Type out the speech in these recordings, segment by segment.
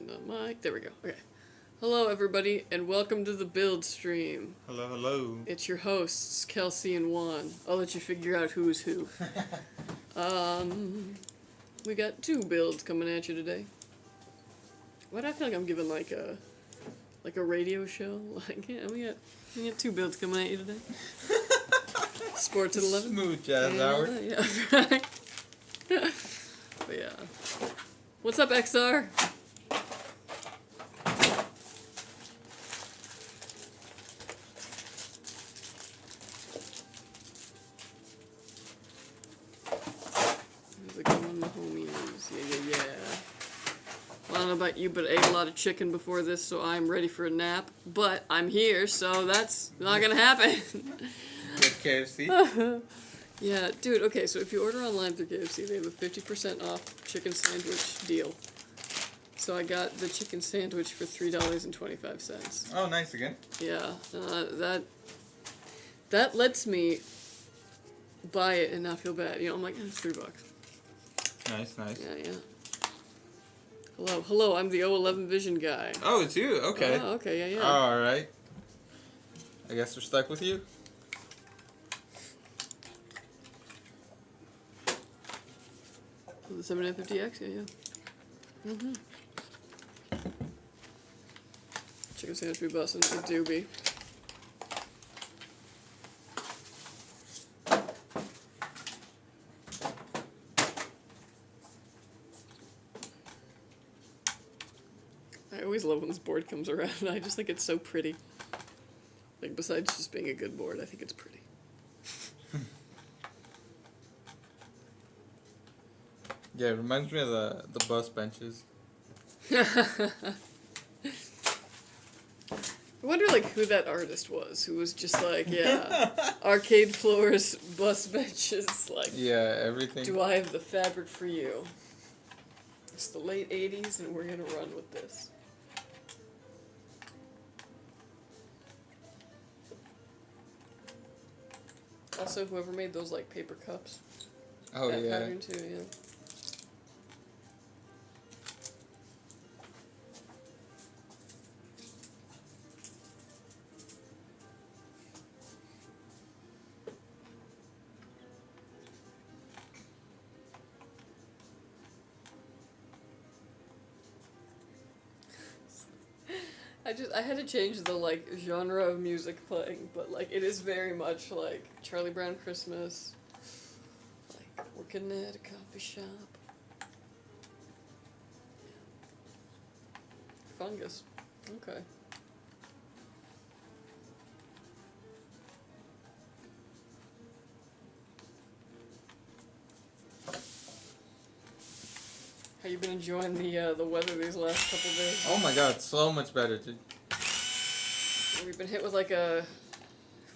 And the mic. There we go. Okay. Hello, everybody, and welcome to the build stream. Hello, hello. It's your hosts, Kelsey and Juan. I'll let you figure out who's who. We got two builds coming at you today. Why do I feel like I'm giving like a radio show? Like, yeah, we got two builds coming at you today. Sports at 11. Smooth jazz hour. Yeah, right. But yeah. What's up, XR? How's it going, the homies? Yeah. Well, I don't know about you, but I ate a lot of chicken before this, so I'm ready for a nap. But I'm here, so that's not gonna happen. With KFC? Yeah, dude, okay, so if you order online through KFC, they have a 50% off chicken sandwich deal. So I got the chicken sandwich for $3.25. Oh, nice again. Yeah, that lets me buy it and not feel bad. You know, I'm like, it's $3. Nice. Yeah. Hello, I'm the 011 Vision guy. Oh, it's you? Okay. Oh, okay, yeah. Alright. I guess we're stuck with you. The 7950X, yeah. Chicken sandwich be bussin', it do be. I always love when this board comes around. I just think it's so pretty. Like, besides just being a good board, I think it's pretty. Yeah, it reminds me of the bus benches. I wonder, like, who that artist was, who was just like, yeah, arcade floors, bus benches, like, yeah, everything. do I have the fabric for you? It's the late 80s, and we're gonna run with this. Also, whoever made those, like, paper cups. Oh, that yeah. pattern, too, yeah. I had to change the, like, genre of music playing, but, like, it is very much, like, Charlie Brown Christmas, like, working at a coffee shop. Fungus. Okay. How you been enjoying the weather these last couple days? Oh my god, so much better, dude. We've been hit with like 4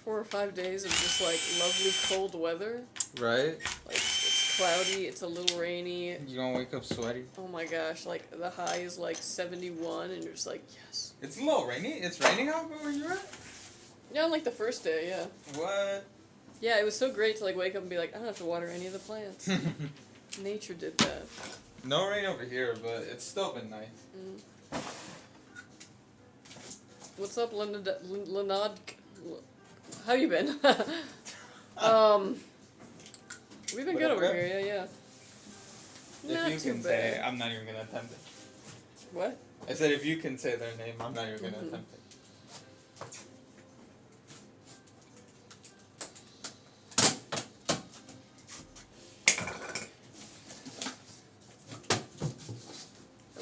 or 5 days of just like lovely cold weather. Right? Like it's cloudy, it's a little rainy. You don't wake up sweaty? Oh my gosh, like the high is like 71 and you're just like, yes. It's a little rainy? It's raining out where you're at? Yeah, on like the first day, yeah. What? Yeah, it was so great to like wake up and be like, I don't have to water any of the plants. Nature did that. No rain over here, but it's still been nice. What's up, Lenod? How you been? We've been good over here, yeah. Not If too you can bad. say it, I'm not even gonna attempt it. What? I said if you can say their name, I'm not even gonna attempt it.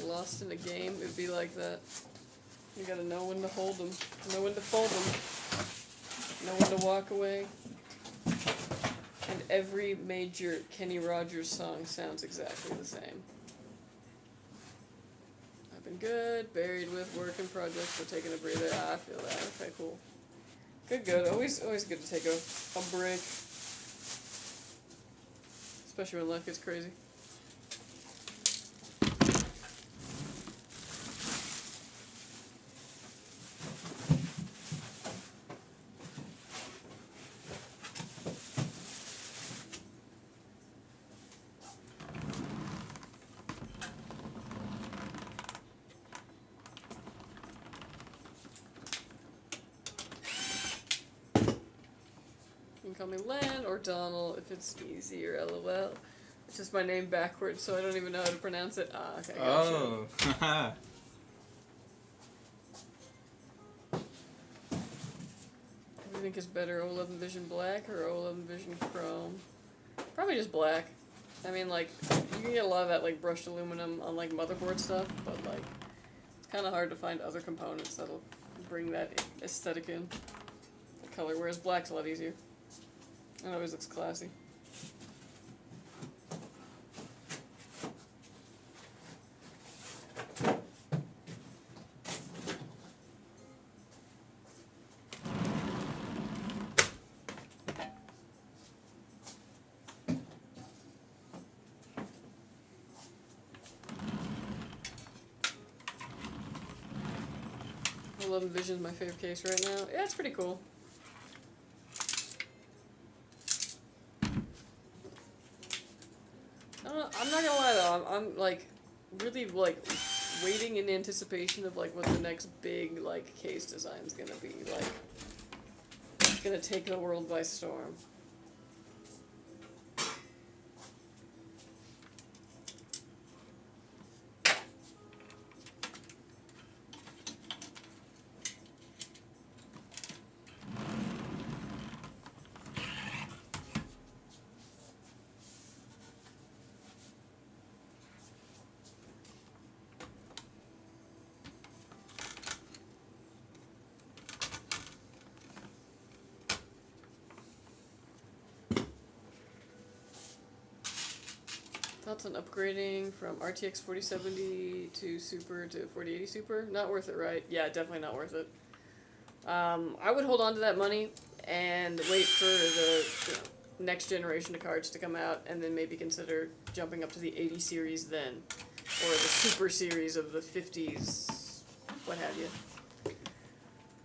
Lost in a game, it'd be like that. You gotta know when to hold them, know when to fold them, know when to walk away. And every major Kenny Rogers song sounds exactly the same. I've been good, buried with work and projects, but taking a breather. Ah, I feel that. Okay, cool. Good. Always good to take a break. Especially when life gets crazy. call me Lian or Donald if it's easier, lol. It's just my name backwards, so I don't even know how to pronounce it. Ah, okay, gotcha. Oh. What do you think is better, OLED Vision Black or OLED Vision Chrome? Probably just black. I mean, like, you can get a lot of that, like, brushed aluminum on, like, motherboard stuff, but, like, it's kind of hard to find other components that'll bring that aesthetic in. The color, whereas black's a lot easier. And it always looks classy. OLED Vision's my favorite case right now. Yeah, it's pretty cool. I'm not gonna lie though, I'm like really like waiting in anticipation of like what the next big like case design's gonna be. Like, it's gonna take the world by storm. Thoughts on upgrading from RTX 4070 to Super to 4080 Super? Not worth it, right? Yeah, definitely not worth it. I would hold on to that money and wait for the next generation of cards to come out, and then maybe consider jumping up to the 80 series then, or the Super series of the 50s, what have you.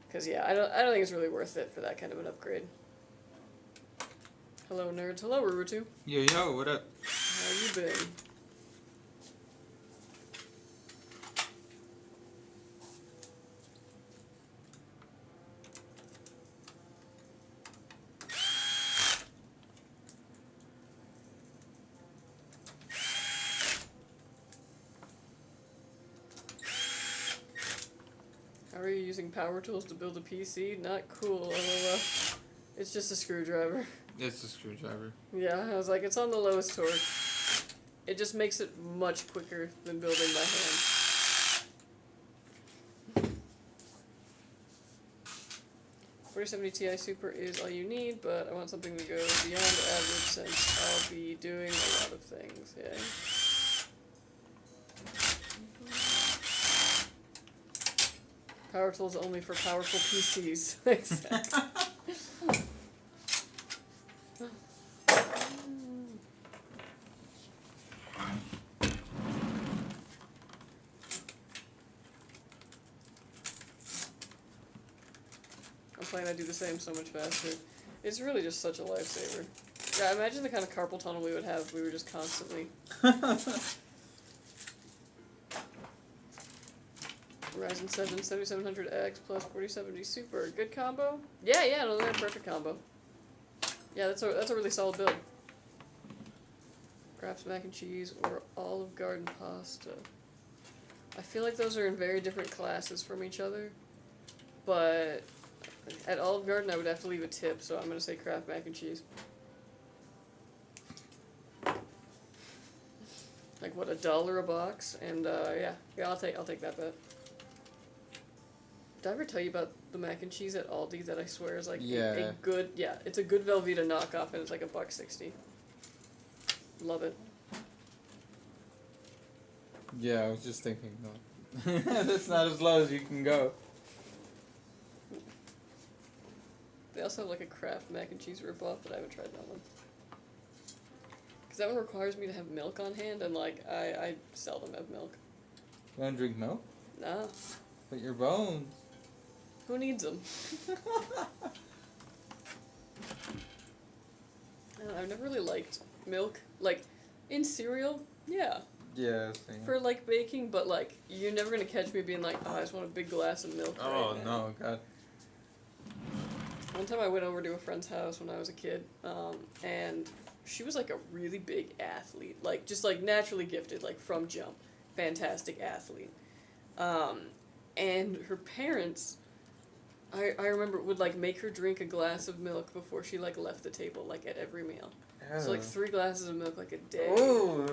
Because yeah, I don't think it's really worth it for that kind of an upgrade. Hello, nerds. Hello, Rurutu. Yo, what up? How you been? How are you using power tools to build a PC? Not cool, lol. It's just a screwdriver. It's a screwdriver. Yeah, I was like, it's on the lowest torque. It just makes it much quicker than building by hand. $4070 Ti Super is all you need, but I want something to go beyond average since I'll be doing a lot of things, yeah. Power tools only for powerful PCs. Exactly. I do the same so much faster. It's really just such a lifesaver. Yeah, imagine the kind of carpal tunnel we would have if we were just constantly... Ryzen 7 7700X plus 4070 Super. Good combo? Yeah, no, they're a perfect combo. Yeah, that's a really solid build. Kraft's mac and cheese or Olive Garden pasta. I feel like those are in very different classes from each other, but... At Olive Garden, I would have to leave a tip, so I'm going to say Kraft mac and cheese. Like, what, $1 a box? And, yeah, I'll take that bet. Did I ever tell you about the mac and cheese at Aldi that I swear is, like, a good, it's a good Velveeta knockoff, and it's, like, $1.60. Love it. Yeah, I was just thinking, no. That's not as low as you can go. They also have like a Kraft mac and cheese ripoff, but I haven't tried that one. Because that one requires me to have milk on hand, and like, I seldom have milk. You want to drink milk? Nah. But your bones. Who needs them? I've never really liked milk. Like, in cereal, yeah. Yeah, same. For like baking, but like, you're never going to catch me being like, oh, I just want a big glass of milk. Oh, right no, God. One time I went over to a friend's house when I was a kid, and she was like a really big athlete, like just like naturally gifted, like from jump, fantastic athlete. And her parents, I remember would like make her drink a glass of milk before she like left the table, like at every meal. So like 3 glasses of milk like a day. Ooh.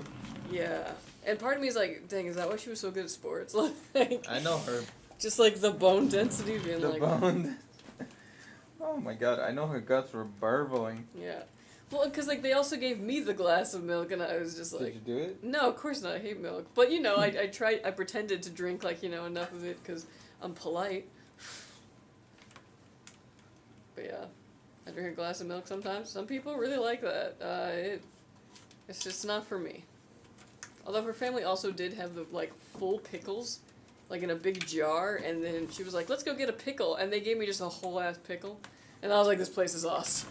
Yeah, and part of me is like, dang, is that why she was so good at sports? Like, I know her. just like the bone density being The like. bone. Oh my god, I know her guts were burbling. Yeah. Well, because, like, they also gave me the glass of milk, and I was just like... Did you do it? No, of course not. I hate milk. But, you know, I pretended to drink, like, you know, enough of it, because I'm polite. But, yeah. I drink a glass of milk sometimes. Some people really like that. It's just not for me. Although her family also did have the, like, full pickles, like, in a big jar, and then she was like, let's go get a pickle, and they gave me just a whole-ass pickle. And I was like, this place is awesome.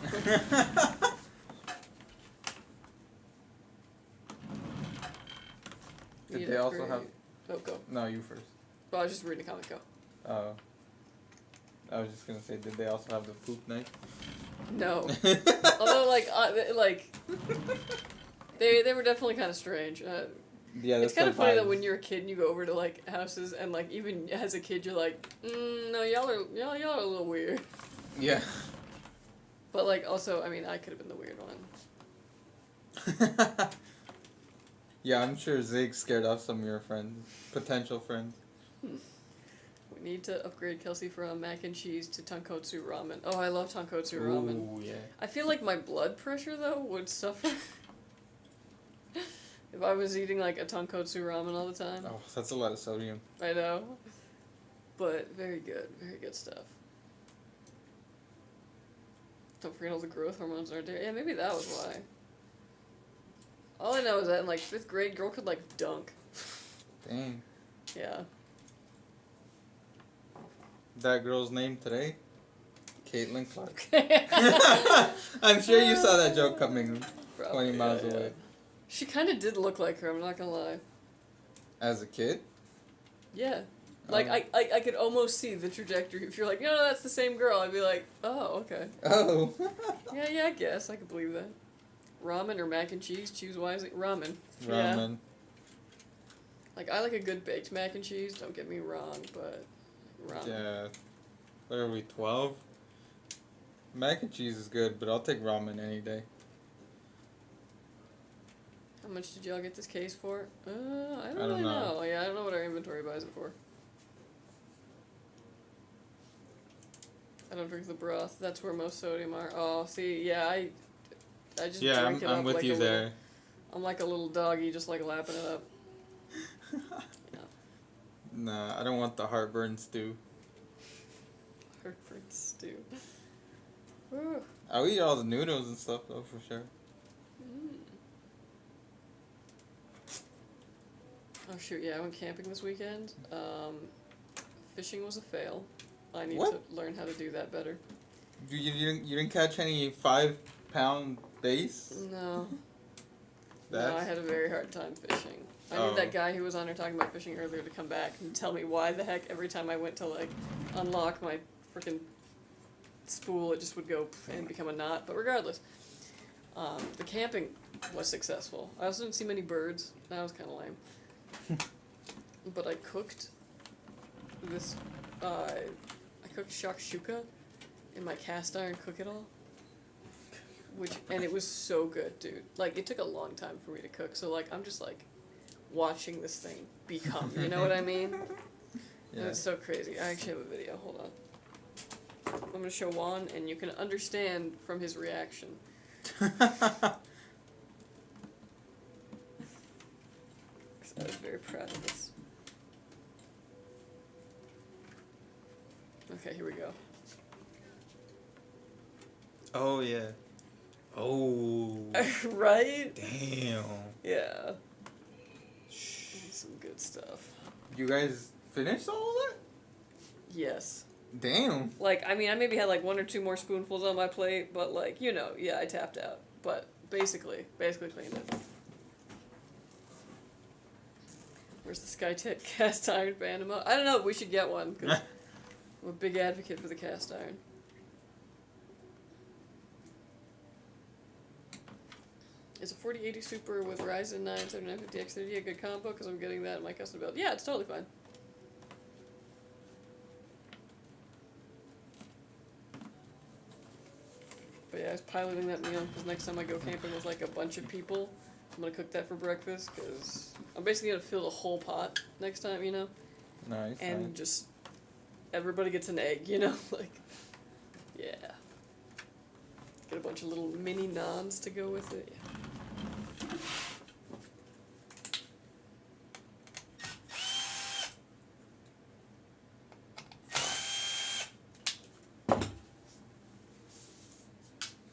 Did they also have... Oh, go. No, you first. Well, I was just reading a comic, go. Oh. I was just gonna say, did they also have the poop knife? No. Although, they were definitely kind of strange. Yeah, that's it's kind of funny vibes. that when you're a kid and you go over to, like, houses and, like, even as a kid, you're like, no, y'all are a little weird. Yeah. But, like, also, I mean, I could have been the weird one. Yeah, I'm sure Zig scared off some of your friends. Potential friends. We need to upgrade Kelsey from mac and cheese to tonkotsu ramen. Oh, I love tonkotsu ramen. Ooh, yeah. I feel like my blood pressure, though, would suffer if I was eating, like, a tonkotsu ramen all the time. Oh, that's a lot of sodium. I know. But very good stuff. Don't forget all the growth hormones are there. Yeah, maybe that was why. All I know is that in, like, 5th grade, girl could, like, dunk. Dang. Yeah. That girl's name today? Caitlin Clark. I'm sure you saw that joke coming 20 miles away. She kind of did look like her, I'm not gonna lie. As a kid? Yeah. Like, I could almost see the trajectory. If you're like, no, that's the same girl, I'd be like, oh, okay. Oh. Yeah, I guess. I could believe that. Ramen or mac and cheese? Choose wisely. Ramen. Ramen. Yeah. Like, I like a good baked mac and cheese, don't get me wrong, but ramen. Yeah. What are we, 12? Mac and cheese is good, but I'll take ramen any day. How much did y'all get this case for? I don't don't really know. know. Yeah, I don't know what our inventory buys it for. I don't drink the broth. That's where most sodium are. Oh, see, yeah, I just drink it up I'm with like you a there. Little, I'm like a little doggy, just like lapping it up. Yeah. Nah, I don't want the heartburn stew. Heartburn stew. Whew. I'll eat all the noodles and stuff though, for sure. Oh shoot, yeah, I went camping this weekend. Fishing was a fail. I need What? to learn how to do that better. You didn't catch any 5-pound bass? No. No, I had a very hard time fishing. I need that guy who was on here talking about fishing earlier to come back and tell me why the heck every time I went to, like, unlock my freaking spool, it just would go and become a knot. But regardless, the camping was successful. I also didn't see many birds. That was kind of lame. But I cooked this, I cooked shakshuka in my cast iron cook-it-all. And it was so good, dude. Like, it took a long time for me to cook, so, like, I'm just, like, watching this thing become, you know what I mean? Yeah. And it's so crazy. I actually have a video, hold on. I'm gonna show Juan, and you can understand from his reaction. I was very proud of this. Okay, here we go. Oh, yeah. Oh. Right? Damn. Yeah. Some good stuff. You guys finished all of that? Yes. Damn. Like, I mean, I maybe had like 1 or 2 more spoonfuls on my plate, but like, you know, yeah, I tapped out. But basically cleaned it. Where's the Skytech cast iron Banamo? I don't know, we should get one, because I'm a big advocate for the cast iron. is a 4080 Super with Ryzen 9 7950X30 a good combo? Because I'm getting that in my custom build. Yeah, it's totally fine. But yeah, I was piloting that meal because next time I go camping with like a bunch of people, I'm gonna cook that for breakfast because I'm basically gonna fill the whole pot next time, you know? Nice. And nice. just everybody gets an egg, you know? Like, yeah. Get a bunch of little mini naans to go with it. Yeah.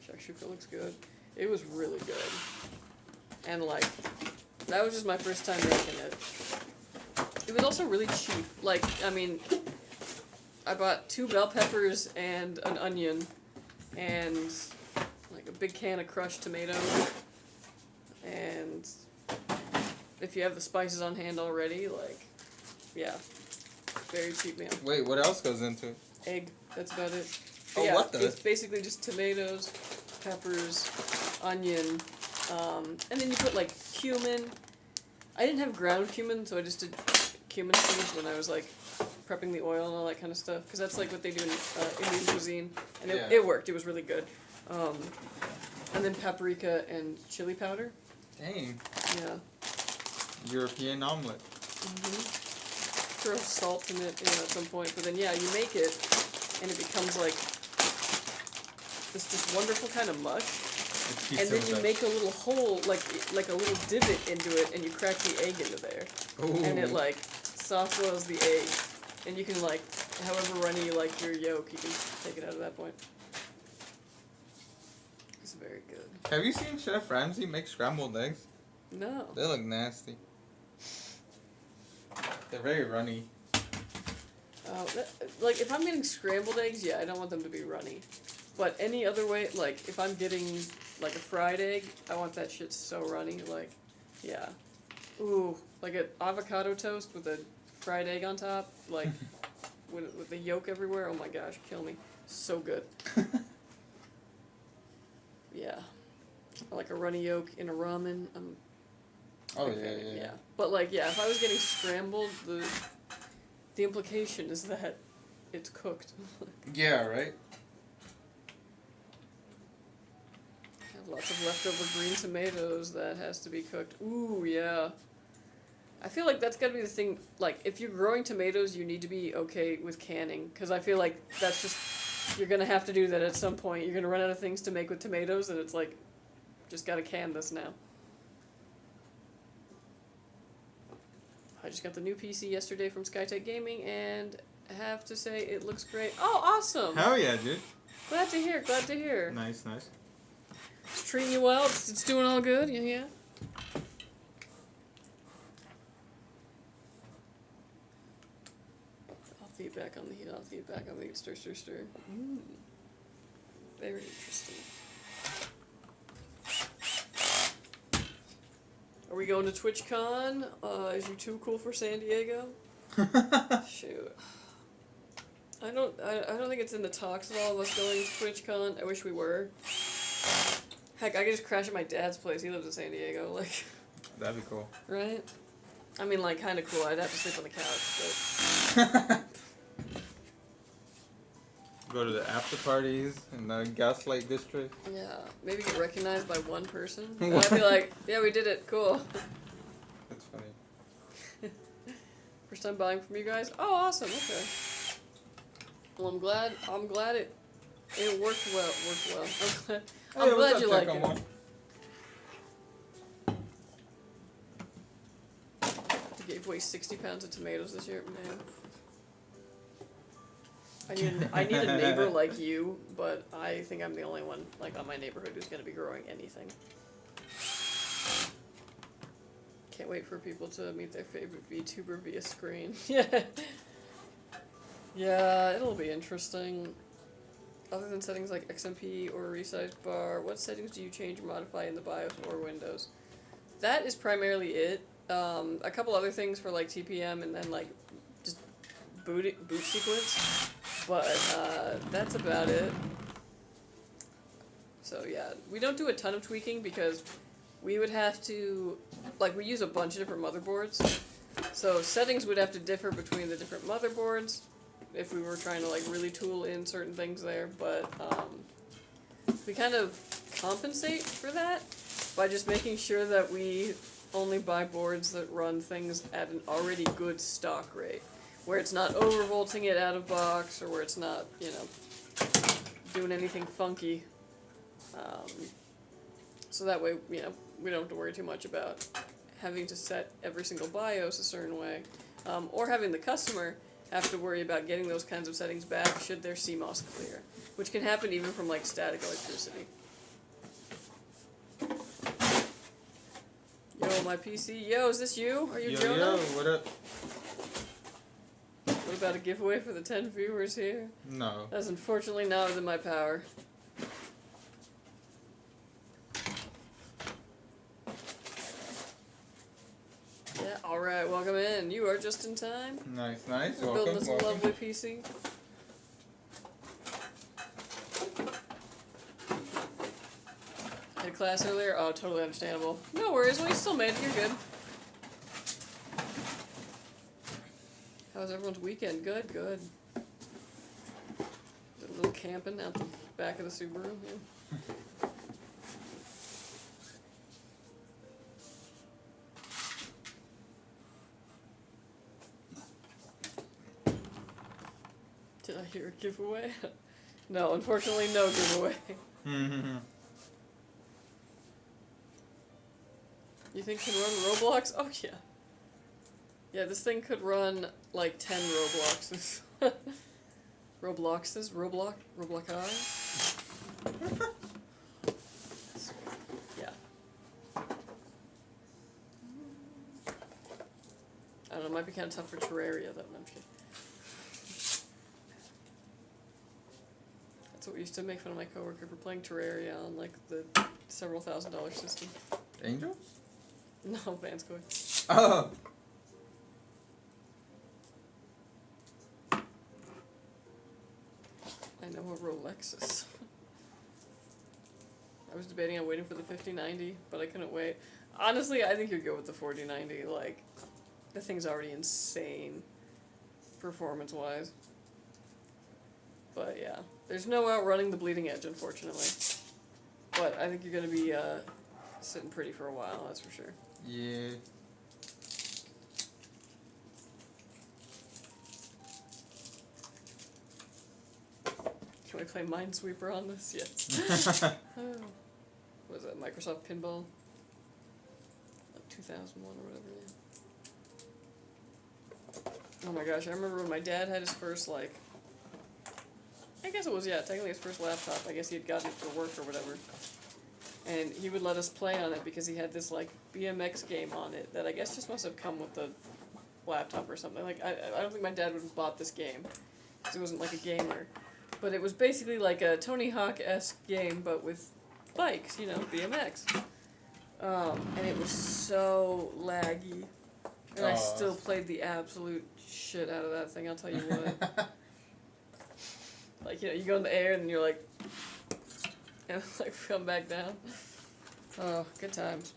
Shakshuka looks good. It was really good. And like, that was just my first time making it. It was also really cheap. Like, I mean, I bought 2 bell peppers and an onion and like a big can of crushed tomatoes. And if you have the spices on hand already, like, yeah, very cheap meal. Wait, what else goes into it? Egg, that's about it. Oh, yeah, what the? It's basically just tomatoes, peppers, onion, and then you put like cumin. I didn't have ground cumin, so I just did cumin seeds when I was like prepping the oil and all that kind of stuff, because that's like what they do in Indian cuisine, and it worked. It was really good. And then paprika and chili powder. Dang. Yeah. European omelet. Throw salt in it, you know, at some point, but then yeah, you make it, and it becomes like this just wonderful kind of mush. And then you make a little hole, like a little divot into it, and you crack the egg into there. Ooh. And it like soft boils the egg, and you can like, however runny you like your yolk, you can take it out at that point. It's very good. Have you seen Chef Ramsay make scrambled eggs? No. They look nasty. They're very runny. Like if I'm getting scrambled eggs, yeah, I don't want them to be runny. But any other way, like if I'm getting like a fried egg, I want that shit so runny, like, yeah. Ooh, like an avocado toast with a fried egg on top, like, with the yolk everywhere, oh my gosh, kill me. So good. Yeah. I like a runny yolk in a ramen, Oh, yeah. But like, yeah, if I was getting scrambled, the implication is that it's cooked. Yeah, right? Lots of leftover green tomatoes that has to be cooked. Ooh, yeah. I feel like that's gotta be the thing, like, if you're growing tomatoes, you need to be okay with canning, because I feel like that's just, you're gonna have to do that at some point. You're gonna run out of things to make with tomatoes, and it's like, just gotta can this now. I just got the new PC yesterday from Skytech Gaming, and I have to say, it looks great. Oh, awesome! Hell yeah, dude. Glad to hear, glad to hear. Nice, nice. It's treating you well? It's doing all good? Yeah? I'll feedback on the heat, I'll feedback on the stir. Very interesting. Are we going to TwitchCon? Is you too cool for San Diego? Shoot. I don't think it's in the talks of all of us going to TwitchCon. I wish we were. Heck, I could just crash at my dad's place. He lives in San Diego, like. That'd be cool. Right? I mean, like, kind of cool. I'd have to sleep on the couch, but. Go to the after parties in the Gaslight District. Yeah, maybe get recognized by one person. And I'd be like, yeah, we did it. Cool. That's funny. First time buying from you guys? Oh, awesome. Okay. Well, I'm glad it worked well. I'm glad you like it. I gave away 60 pounds of tomatoes this year, man. I need a neighbor like you, but I think I'm the only one like on my neighborhood who's gonna be growing anything. Can't wait for people to meet their favorite VTuber via screen. Yeah. Yeah, it'll be interesting. Other than settings like XMP or resize bar, what settings do you change or modify in the BIOS or Windows? That is primarily it. A couple other things for like TPM and then like just boot sequence, but that's about it. So yeah, we don't do a ton of tweaking because we would have to, like, we use a bunch of different motherboards, so settings would have to differ between the different motherboards if we were trying to, like, really tool in certain things there, but we kind of compensate for that by just making sure that we only buy boards that run things at an already good stock rate, where it's not overvolting it out of box, or where it's not, you know, doing anything funky. So that way, you know, we don't have to worry too much about having to set every single BIOS a certain way, or having the customer have to worry about getting those kinds of settings back should their CMOS clear, which can happen even from, like, static electricity. Yo, my PC. Yo, is this you? Are you Jonah? Yo, what up? What about a giveaway for the 10 viewers here? No. That's unfortunately not within my power. Yeah, alright, welcome in. You are just in time. Nice, nice. We're Welcome, building this welcome. lovely PC. Had class earlier? Oh, totally understandable. No worries, well, you still made it. You're good. How was everyone's weekend? Good, good. Did a little camping out the back of the Subaru. Yeah. Did I hear a giveaway? No, unfortunately, no giveaway. You think it can run Roblox? Oh, yeah. Yeah, this thing could run, like, 10 Robloxes. Robloxes? Roblox? Yeah. I don't know, it might be kind of tough for Terraria, though. No, I'm kidding. That's what we used to make fun of my coworker for playing Terraria on, like, the several $1,000 system. Angels? No, Vanskoy. Oh! I know a Rolex is. I was debating on waiting for the 5090, but I couldn't wait. Honestly, I think you're good with the 4090. Like, the thing's already insane performance-wise. But yeah, there's no outrunning the bleeding edge, unfortunately. But I think you're going to be sitting pretty for a while, that's for sure. Yeah. Can we play Minesweeper on this? Yes. Oh. What is that, Microsoft Pinball? Like 2001 or whatever, yeah. Oh my gosh, I remember when my dad had his first, like, I guess it was, yeah, technically his first laptop. I guess he had gotten it for work or whatever. And he would let us play on it because he had this, like, BMX game on it that I guess just must have come with the laptop or something. Like, I don't think my dad would have bought this game because he wasn't, like, a gamer. But it was basically like a Tony Hawk-esque game, but with bikes, you know, BMX. And it was so laggy. And I still played the absolute shit out of that thing, I'll tell you what. Like, you know, you go in the air and you're like, and like come back down. Oh, good times.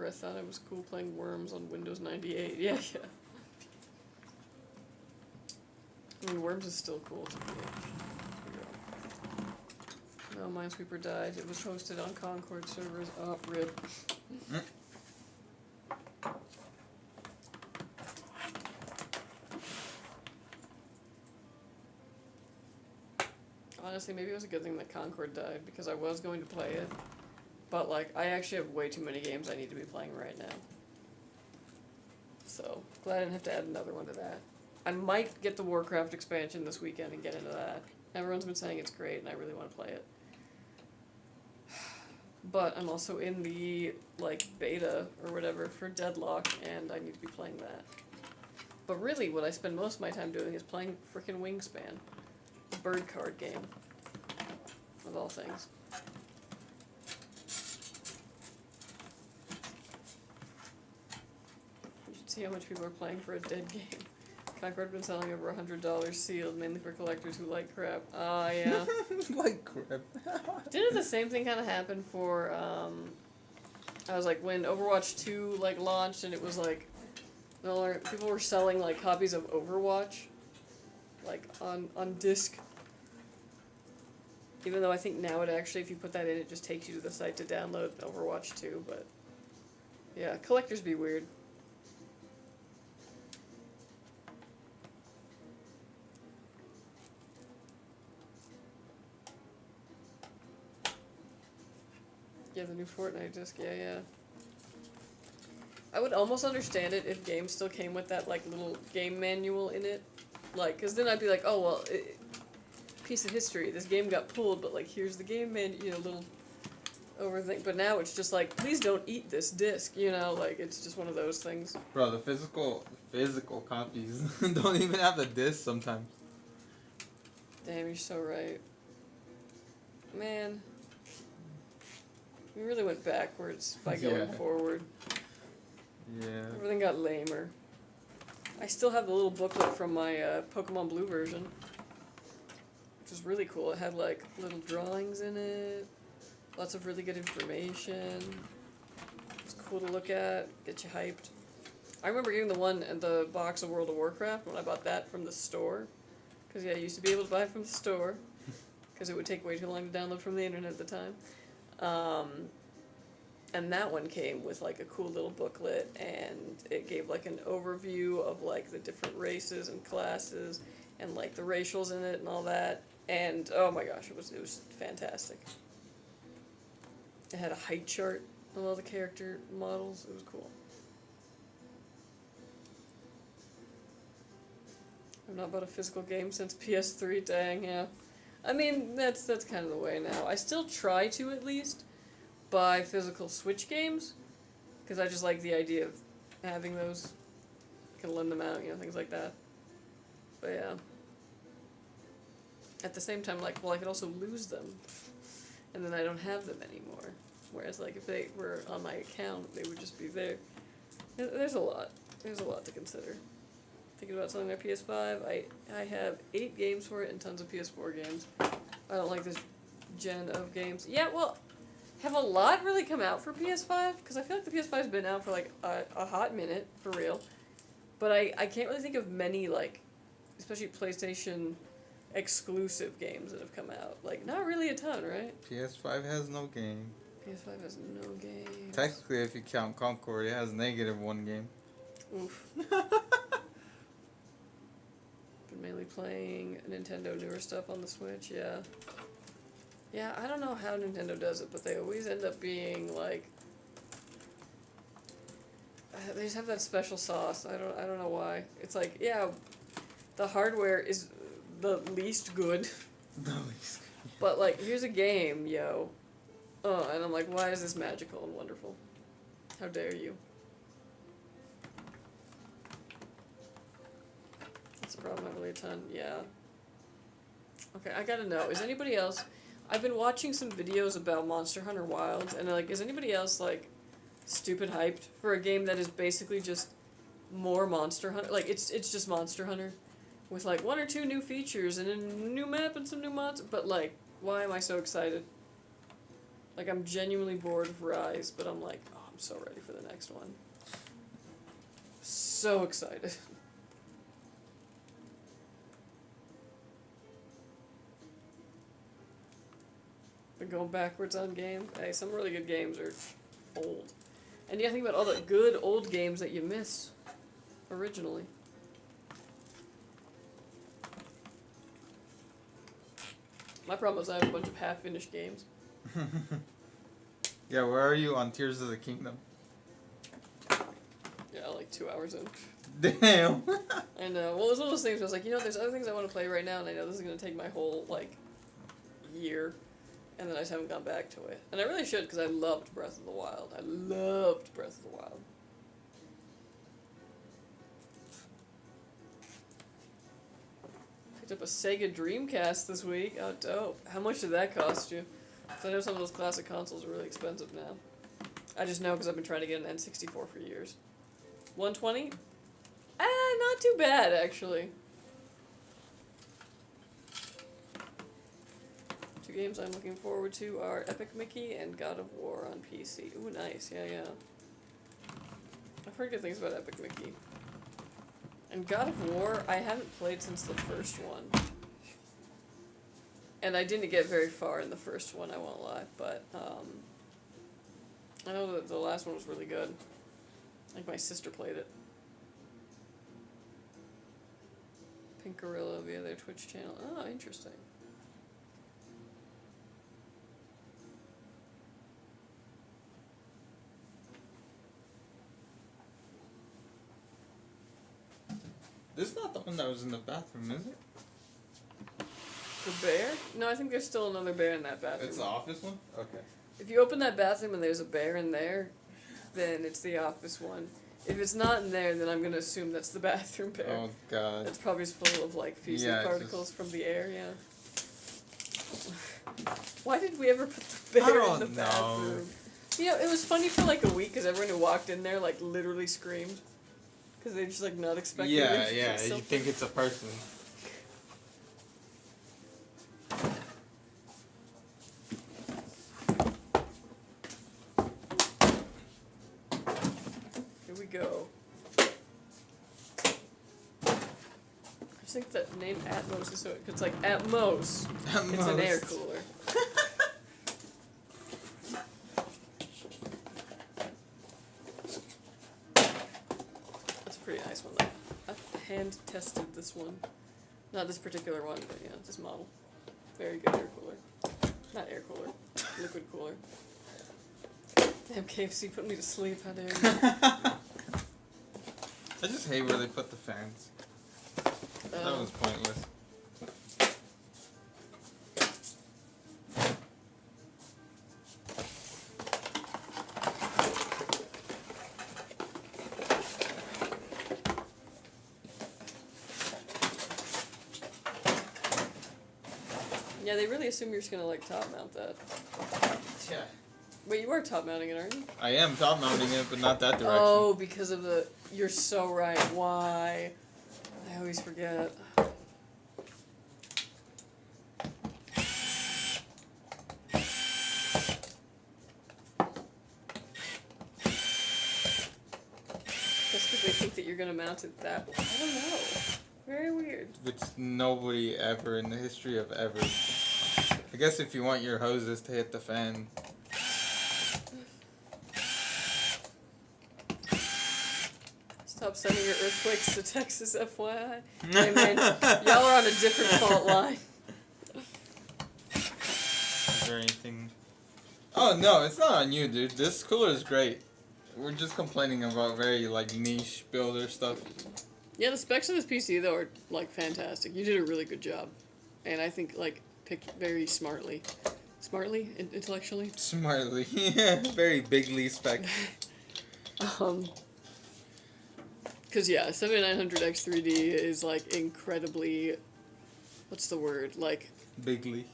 I thought it was cool playing Worms on Windows 98. Yeah, yeah. I mean, Worms is still cool to me. No, Minesweeper died. It was hosted on Concord servers. Oh, rip. Honestly, maybe it was a good thing that Concord died, because I was going to play it. But, like, I actually have way too many games I need to be playing right now. So, glad I didn't have to add another one to that. I might get the Warcraft expansion this weekend and get into that. Everyone's been saying it's great, and I really want to play it. But I'm also in the, like, beta or whatever for Deadlock, and I need to be playing that. But really, what I spend most of my time doing is playing frickin' Wingspan. The bird card game. Of all things. You should see how much people are playing for a dead game. Concord been selling over $100 sealed, mainly for collectors who like crap. Ah, yeah. Like crap. Didn't the same thing kind of happen for, I was like, when Overwatch 2, like, launched, and it was like, people were selling, like, copies of Overwatch, like, on disc. Even though I think now it actually, if you put that in, it just takes you to the site to download Overwatch 2, but, yeah, collectors be weird. Yeah, the new Fortnite disc, yeah. I would almost understand it if games still came with that, like, little game manual in it. Like, because then I'd be like, oh, well, piece of history, this game got pulled, but, like, here's the game little overthink. But now it's just like, please don't eat this disc, like, it's just one of those things. Bro, the physical copies don't even have the disc sometimes. Damn, you're so right. Man. We really went backwards by going forward. Yeah. Everything got lamer. I still have the little booklet from my Pokemon Blue version, which was really cool. It had, like, little drawings in it, lots of really good information. It's cool to look at, get you hyped. I remember getting the box of World of Warcraft when I bought that from the store. Because, yeah, I used to be able to buy it from the store, because it would take way too long to download from the internet at the time. And that one came with, like, a cool little booklet, and it gave, like, an overview of, like, the different races and classes, and, like, the racials in it and all that, and, oh my gosh, it was fantastic. It had a height chart of all the character models. It was cool. I've not bought a physical game since PS3, dang, yeah. I mean, that's kind of the way now. I still try to, at least, buy physical Switch games, because I just like the idea of having those. Can lend them out, things like that. But yeah. At the same time, like, well, I could also lose them, and then I don't have them anymore. Whereas, like, if they were on my account, they would just be there. There's a lot. There's a lot to consider. Thinking about selling my PS5, I have 8 games for it and tons of PS4 games. I don't like this gen of games. Yeah, well, have a lot really come out for PS5? Because I feel like the PS5's been out for, like, a hot minute, for real. But I can't really think of many, like, especially PlayStation exclusive games that have come out. Like, not really a ton, right? PS5 has no game. PS5 has no game. Technically, if you count Concord, it has -1 game. Oof. Been mainly playing Nintendo newer stuff on the Switch, yeah. Yeah, I don't know how Nintendo does it, but they always end up being, like, they just have that special sauce. I don't know why. It's like, yeah, the hardware is the least good. The least good. But, like, here's a game, yo. Oh, and I'm like, why is this magical and wonderful? How dare you? That's a problem, not really a ton, yeah. Okay, I gotta know, is anybody else... I've been watching some videos about Monster Hunter Wilds, and, like, is anybody else, like, stupid hyped for a game that is basically just more Monster Hunter? Like, it's just Monster Hunter with, like, 1 or 2 new features and a new map and some new mods, but, like, why am I so excited? Like, I'm genuinely bored of Rise, but I'm like, oh, I'm so ready for the next one. So excited. Been going backwards on games. Hey, some really good games are old. And you think about all the good old games that you miss originally. My problem is I have a bunch of half-finished games. Yeah, where are you on Tears of the Kingdom? Yeah, like 2 hours in. Damn. I know. Well, it was one of those things where I was like, there's other things I want to play right now, and I know this is going to take my whole, like, year. And then I just haven't gone back to it. And I really should, because I loved Breath of the Wild. I loved Breath of the Wild. Picked up a Sega Dreamcast this week. Oh, dope. How much did that cost you? 'Cause I know some of those classic consoles are really expensive now. I just know because I've been trying to get an N64 for years. 120? Not too bad, actually. Two games I'm looking forward to are Epic Mickey and God of War on PC. Ooh, nice. Yeah. I've heard good things about Epic Mickey. And God of War, I haven't played since the first one. And I didn't get very far in the first one, I won't lie. But, I know that the last one was really good. I think my sister played it. Pink Gorilla via their Twitch channel. Oh, interesting. This is not the one that was in the bathroom, is it? The bear? No, I think there's still another bear in that bathroom. It's the office one? Okay. If you open that bathroom and there's a bear in there, then it's the office one. If it's not in there, then I'm going to assume that's the bathroom bear. Oh, God. It's probably full of, like, feces particles from the air, yeah. Why did we ever put the bear in the bathroom? You know, it was funny for, like, a week, because everyone who walked in there, like, literally screamed. Because they just, like, not expecting it. Yeah, you think it's a person. Here we go. I just think that name Atmos is so... It's like Atmos. It's an air cooler. Pretty nice one though. I've hand tested this one. Not this particular one, but yeah, this model. Very good air cooler. Not air cooler. Liquid cooler. Damn KFC put me to sleep, how dare you. I just hate where they put the fans. That was pointless. Yeah, they really assume you're just gonna like top mount that. Yeah. Wait, you are top mounting it, aren't you? I am top mounting it, but not that direction. Oh, because of the... You're so right. Why? I always forget. Just because they think that you're gonna mount it that way. I don't know. Very weird. Which nobody ever in the history of ever. I guess if you want your hoses to hit the fan. Stop sending your earthquakes to Texas, FYI. Hey man, y'all are on a different fault line. Is there anything... Oh no, it's not on you, dude. This cooler is great. We're just complaining about very, like, niche builder stuff. Yeah, the specs of this PC, though, are, like, fantastic. You did a really good job. And I think, like, picked very smartly. Smartly? Intellectually? Smartly. Yeah, very bigly spec. Because, yeah, 7900X3D is, like, incredibly... What's the word? Like... Bigly.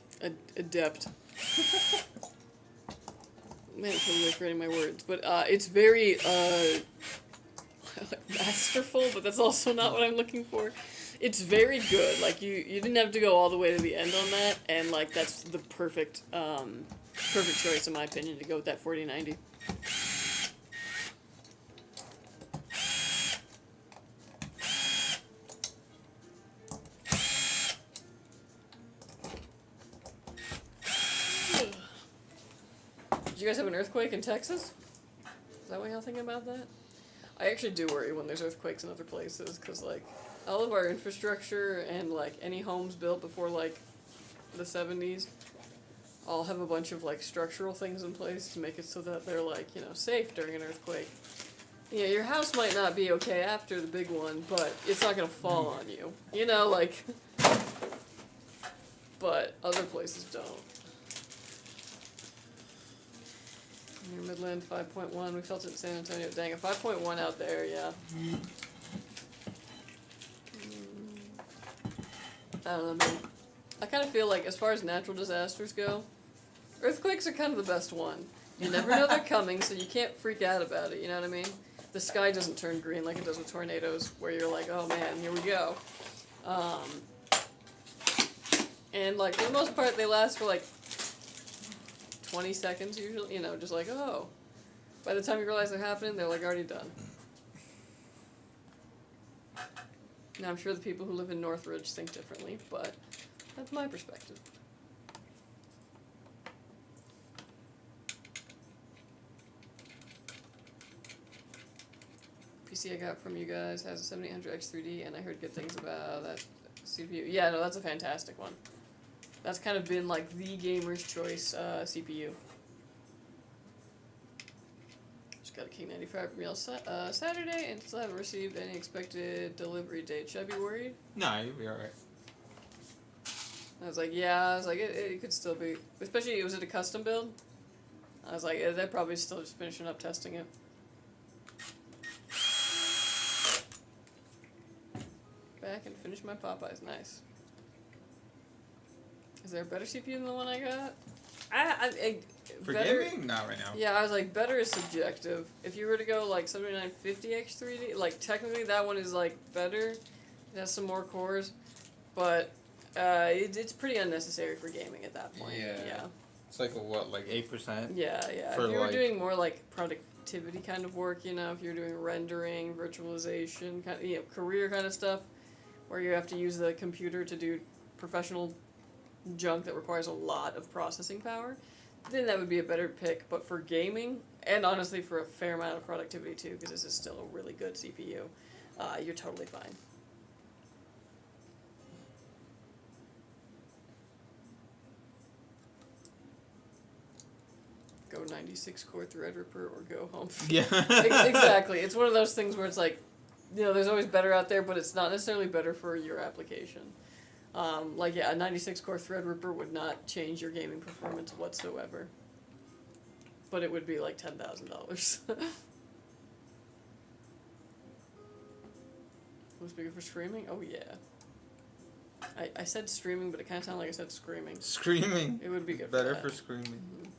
Adept. Man, I'm totally forgetting my words. But, it's very, masterful, but that's also not what I'm looking for. It's very good. Like, you didn't have to go all the way to the end on that, and, like, that's the perfect choice, in my opinion, to go with that 4090. Did you guys have an earthquake in Texas? Is that what y'all thinking about that? I actually do worry when there's earthquakes in other places, because, like, all of our infrastructure and, like, any homes built before, like, the 70s all have a bunch of, like, structural things in place to make it so that they're, like, you know, safe during an earthquake. Yeah, your house might not be okay after the big one, but it's not gonna fall on you. You know, like... But other places don't. Near Midland, 5.1. We felt it in San Antonio. Dang, a 5.1 out there, yeah. I don't know, man. I kind of feel like, as far as natural disasters go, earthquakes are kind of the best one. You never know they're coming, so you can't freak out about it, you know what I mean? The sky doesn't turn green like it does with tornadoes, where you're like, oh man, here we go. And, like, for the most part, they last for, like, 20 seconds usually, you know, just like, oh. By the time you realize they're happening, they're, like, already done. Now, I'm sure the people who live in Northridge think differently, but that's my perspective. PC I got from you guys has a 7800X 3D, and I heard good things about that CPU. Yeah, no, that's a fantastic one. That's kind of been like the gamer's choice CPU. Just got a King 95 meal Saturday, and still haven't received any expected delivery date. Should I be worried? No, you'll be alright. I was like, it could still be. Especially, was it a custom build? I was like, they're probably still just finishing up testing it. Back and finish my Popeyes. Nice. Is there a better CPU than the one I got? For better, gaming? Not right now. Yeah, I was like, better is subjective. If you were to go like 7950X 3D, like technically that one is like better. It has some more cores, but it's pretty unnecessary for gaming at that point. Yeah. It's like what, like 8%? Yeah. If you were doing more like productivity kind of work, you know, if you're doing rendering, virtualization, kind of, you know, career kind of stuff, where you have to use the computer to do professional junk that requires a lot of processing power, then that would be a better pick. But for gaming, and honestly for a fair amount of productivity too, because this is still a really good CPU, you're totally fine. Go 96 core Threadripper or go home. Yeah. Exactly. It's one of those things where it's like, you know, there's always better out there, but it's not necessarily better for your application. Like, yeah, a 96 core Threadripper would not change your gaming performance whatsoever. But it would be like $10,000. Was bigger for streaming? Oh, yeah. I said streaming, but it kind of sounded like I said screaming. Screaming. It would be good better for screaming. Mm-hmm.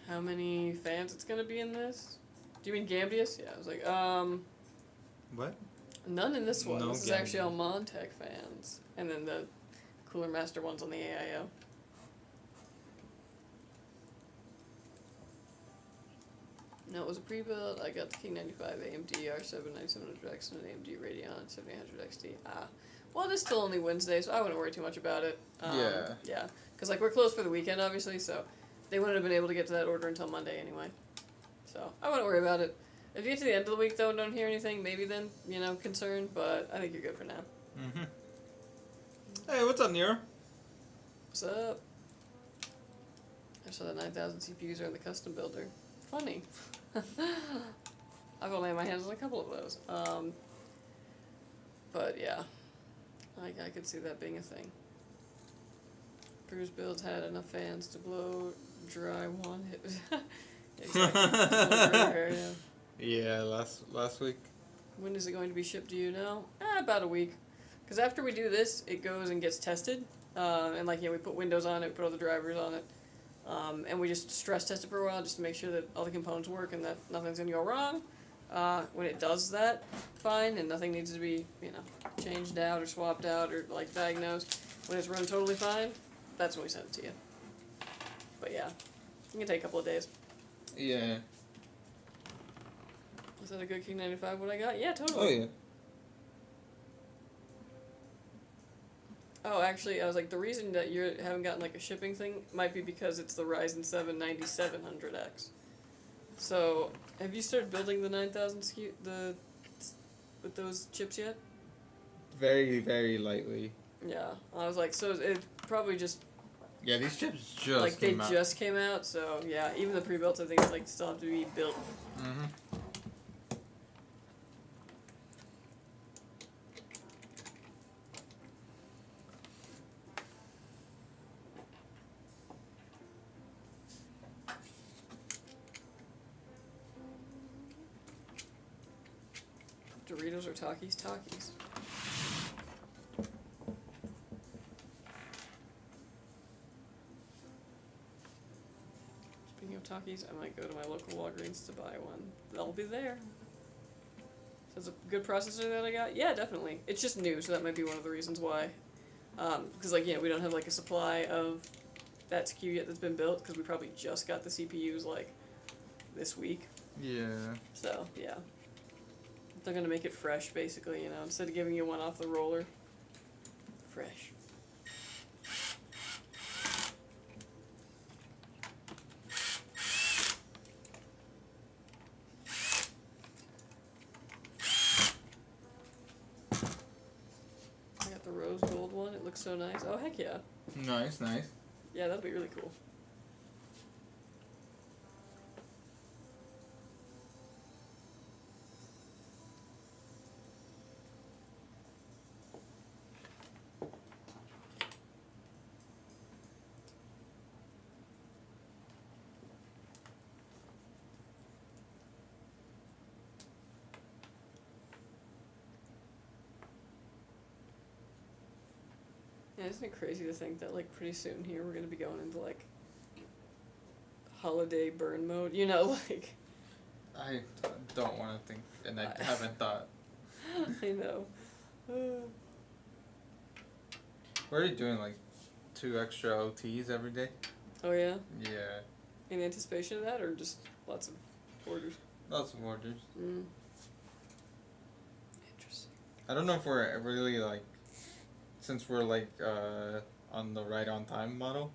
How many fans it's gonna be in this? Do you mean Gambius? Yeah, I was like, What? None in this one. No this is actually all Montech fans. And then the CoolerMaster one's on the AIO. No, it was a pre-build. I got the King 95 AMD R7 9700X and an AMD Radeon 7800 XT. Well, it is still only Wednesday, so I wouldn't worry too much about it. Yeah. Because, like, we're closed for the weekend, obviously, so they wouldn't have been able to get to that order until Monday anyway. So, I wouldn't worry about it. If you get to the end of the week, though, and don't hear anything, maybe then, you know, concerned, but I think you're good for now. Mm-hmm. Hey, what's up, Nero? What's up? I saw that 9,000 CPUs are in the custom builder. Funny. I've only had my hands on a couple of those. But yeah, I could see that being a thing. Bruce builds had enough fans to blow dry one hit. Exactly. Yeah, last week. When is it going to be shipped? Do you know? About a week. Because after we do this, it goes and gets tested. And like, yeah, we put Windows on it, put all the drivers on it. And we just stress test it for a while just to make sure that all the components work and that nothing's going to go wrong. When it does that, fine, and nothing needs to be, you know, changed out or swapped out or, like, diagnosed. When it's run totally fine, that's when we send it to you. But yeah, it can take a couple of days. Yeah. Was that a good King 95 what I got? Yeah, totally. Oh, yeah. Oh, actually, I was like, the reason that you haven't gotten, like, a shipping thing might be because it's the Ryzen 7 9700X. So, have you started building the 9000 SKU, with those chips yet? Very, very lightly. Yeah. I was like, so it probably just... Yeah, these chips just like, came they out. just came out, so, yeah, even the pre-built, I think, like, still have to be built. Mm-hmm. Doritos or Takis? Takis. Speaking of Takis, I might go to my local Walgreens to buy one. They'll be there. So it's a good processor that I got? Yeah, definitely. It's just new, so that might be one of the reasons why. Because, like, yeah, we don't have, like, a supply of that SKU yet that's been built, because we probably just got the CPUs, like, this week. Yeah. So, yeah. They're gonna make it fresh, basically, you know, instead of giving you one off the roller. Fresh. I got the rose gold one. It looks so nice. Oh, heck yeah. Nice, nice. Yeah, that'd be really cool. Yeah, isn't it crazy to think that, like, pretty soon here we're gonna be going into, like, holiday burn mode? You know, like... I don't want to think, and I haven't thought. I know. We're already doing, like, 2 extra OTs every day. Oh, yeah? Yeah. In anticipation of that, or just lots of orders? Lots of orders. Mm. Interesting. I don't know if we're really, like, since we're, like, on the right on time model,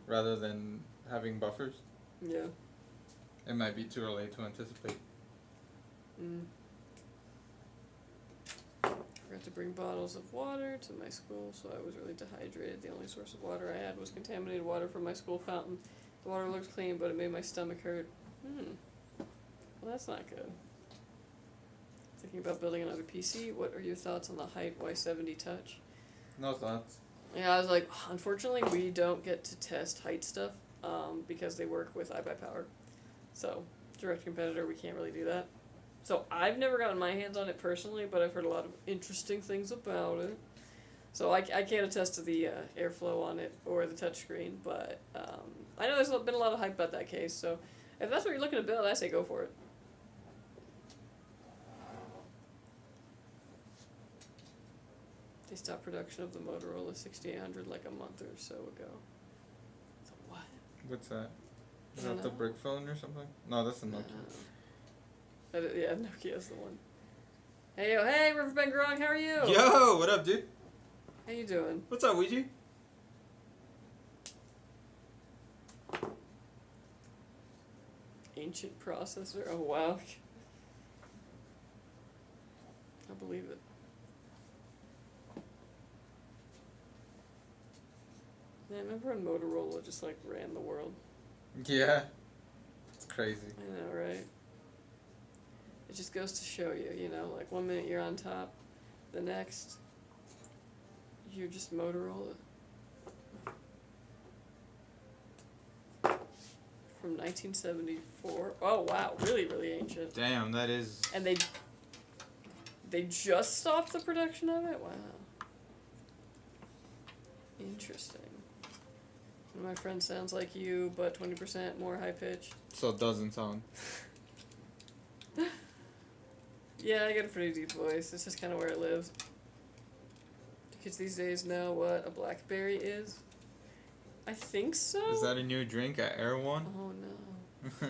rather than having buffers. Yeah. It might be too early to anticipate. Forgot to bring bottles of water to my school, so I was really dehydrated. The only source of water I had was contaminated water from my school fountain. The water looked clean, but it made my stomach hurt. Well, that's not good. Thinking about building another PC. What are your thoughts on the Height Y70 Touch? No thoughts. Yeah, I was like, unfortunately, we don't get to test height stuff because they work with iBuyPower. So, direct competitor, we can't really do that. So, I've never gotten my hands on it personally, but I've heard a lot of interesting things about it. So, I can't attest to the airflow on it or the touchscreen, but I know there's been a lot of hype about that case. So, if that's what you're looking to build, I say go for it. They stopped production of the Motorola 6800 like a month or so ago. So what? What's that? Is I don't that the know. brick phone or something? No, that's a Nokia. Yeah, Nokia's the one. Hey, yo, hey, Riverbend Grong, how are you? Yo, what up, dude? How you doing? What's up, Ouija? Ancient processor? Oh, wow. I believe it. Yeah, I remember when Motorola just, like, ran the world. Yeah. It's crazy. I know, right? It just goes to show you, you know, like, 1 minute you're on top, the next, you're just Motorola. From 1974. Oh, wow, really, really ancient. Damn, that is... And they just stopped the production of it? Wow. Interesting. One of my friends sounds like you, but 20% more high-pitched. So it doesn't sound... Yeah, I got a pretty deep voice. It's just kind of where I live. Do kids these days know what a BlackBerry is? I think so. Is that a new drink at Air One? Oh, no.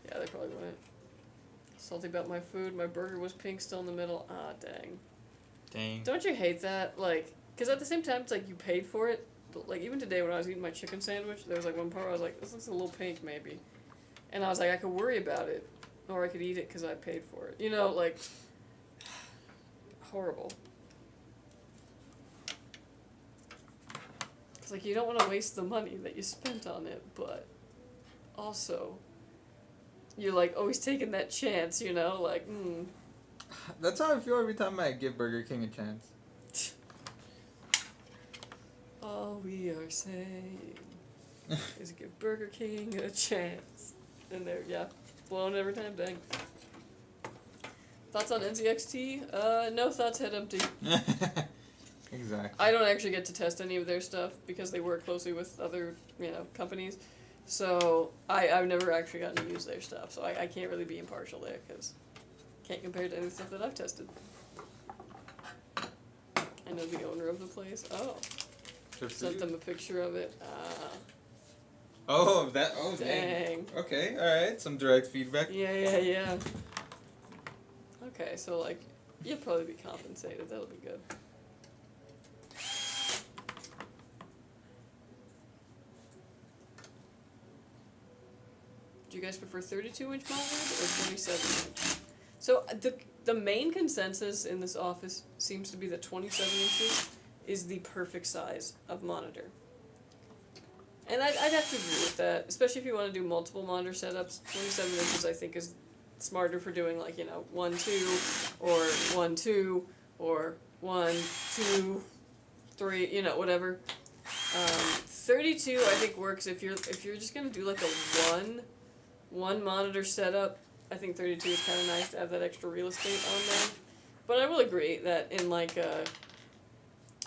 Yeah, they probably wouldn't. Salty about my food. My burger was pink, still in the middle. Ah, dang. Dang. Don't you hate that? Like, because at the same time, it's like you paid for it. Like, even today when I was eating my chicken sandwich, there was like one part where I was like, this looks a little pink, maybe. And I was like, I could worry about it. Or I could eat it because I paid for it. You know, like, horrible. It's like you don't want to waste the money that you spent on it, but also, you're like always taking that chance, you know, like, That's how I feel every time I give Burger King a chance. All we are saying is give Burger King a chance. And they're, yeah, blown every time, dang. Thoughts on NZXT? No thoughts, head empty. Exactly. I don't actually get to test any of their stuff because they work closely with other, companies. So I've never actually gotten to use their stuff. So I can't really be impartial there because can't compare to any stuff that I've tested. I know the owner of the place. Oh. Sent them a picture of it. Oh, that. Oh, dang. Okay, alright. Some direct feedback. Yeah. Okay, so, like, you'll probably be compensated. That'll be good. Do you guys prefer 32-inch monitor or 27-inch? So, the main consensus in this office seems to be that 27 inches is the perfect size of monitor. And I'd have to agree with that, especially if you want to do multiple monitor setups. 27 inches, I think, is smarter for doing, like, 1, 2, or 1, 2, or 1, 2, 3, whatever. 32, I think, works if you're just gonna do like a one monitor setup. I think 32 is kind of nice to have that extra real estate on there. But I will agree that in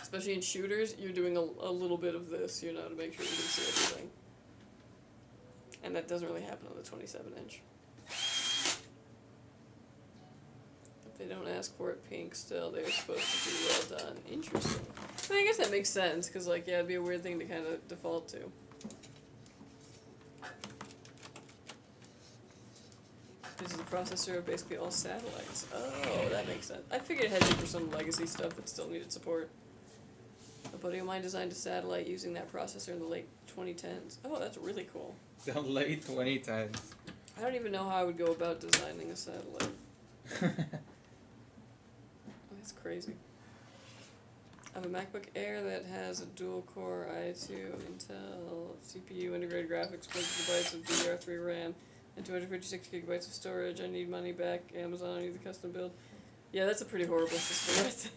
especially in shooters, you're doing a little bit of this, to make sure you can see everything. And that doesn't really happen on the 27-inch. If they don't ask for it pink still, they're supposed to be well done. Interesting. I guess that makes sense, because, it'd be a weird thing to kind of default to. This is the processor of basically all satellites. Oh, that makes sense. I figured it had to be for some legacy stuff that still needed support. A buddy of mine designed a satellite using that processor in the late 2010s. Oh, that's really cool. The late 2010s. I don't even know how I would go about designing a satellite. That's crazy. I have a MacBook Air that has a dual-core i2 Intel CPU, integrated graphics, 4 GB of DDR3 RAM, and 256 GB of storage. I need money back. Amazon, I need the custom build. Yeah, that's a pretty horrible system right there.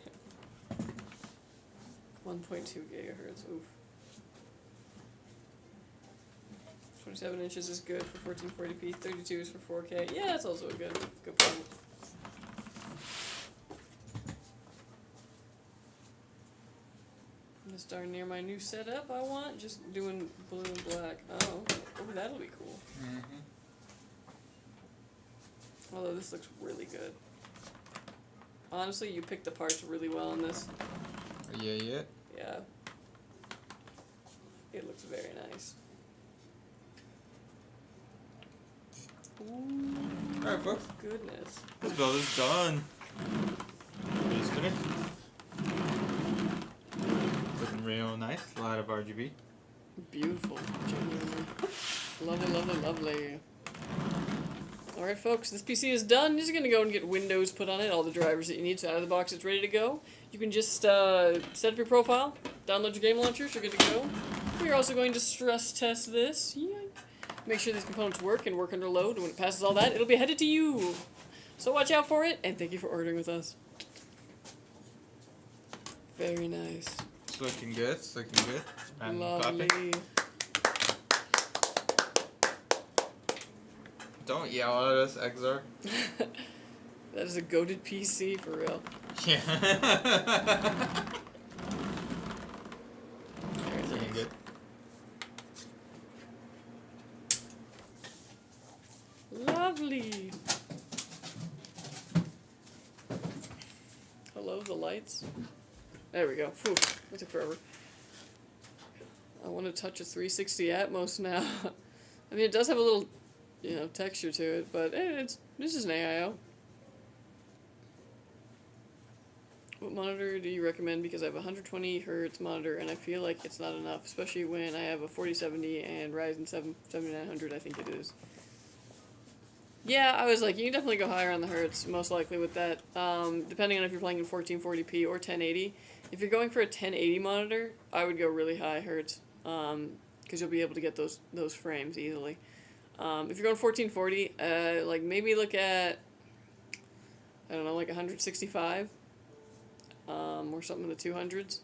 1.2 gigahertz. Oof. 27 inches is good for 1440p. 32 is for 4K. Yeah, that's also a good point. I'm just darn near my new setup I want. Just doing blue and black. Oh, that'll be cool. Mm-hmm. Although this looks really good. Honestly, you picked the parts really well on this. Yeah. Yeah. It looks very nice. Ooh. Alright, folks. Goodness. This build is done. It's finished. Looking real nice. A lot of RGB. Beautiful. Genuinely. Lovely. Alright, folks, this PC is done. You're just going to go and get Windows put on it, all the drivers that you need, so out of the box it's ready to go. You can just set up your profile, download your game launchers, you're good to go. We're also going to stress test this. Yeah. Make sure these components work and work under load, and when it passes all that, it'll be headed to you. So watch out for it, and thank you for ordering with us. Very nice. It's looking good. And lovely. Clapping. Don't yell at us, Exar. That is a goated PC, for real. Yeah. Very nice. Looking good. Lovely. Hello, the lights. There we go. Phew, that took forever. I want to touch a 360 Atmos now. I mean, it does have a little, texture to it, but it's just an AIO. What monitor do you recommend? Because I have a 120 Hz monitor, and I feel like it's not enough, especially when I have a 4070 and Ryzen 7900, I think it is. Yeah, I was like, you can definitely go higher on the hertz, most likely with that, depending on if you're playing in 1440p or 1080. If you're going for a 1080 monitor, I would go really high hertz, because you'll be able to get those frames easily. If you're going 1440, like maybe look at, I don't know, like 165, or something in the 200s.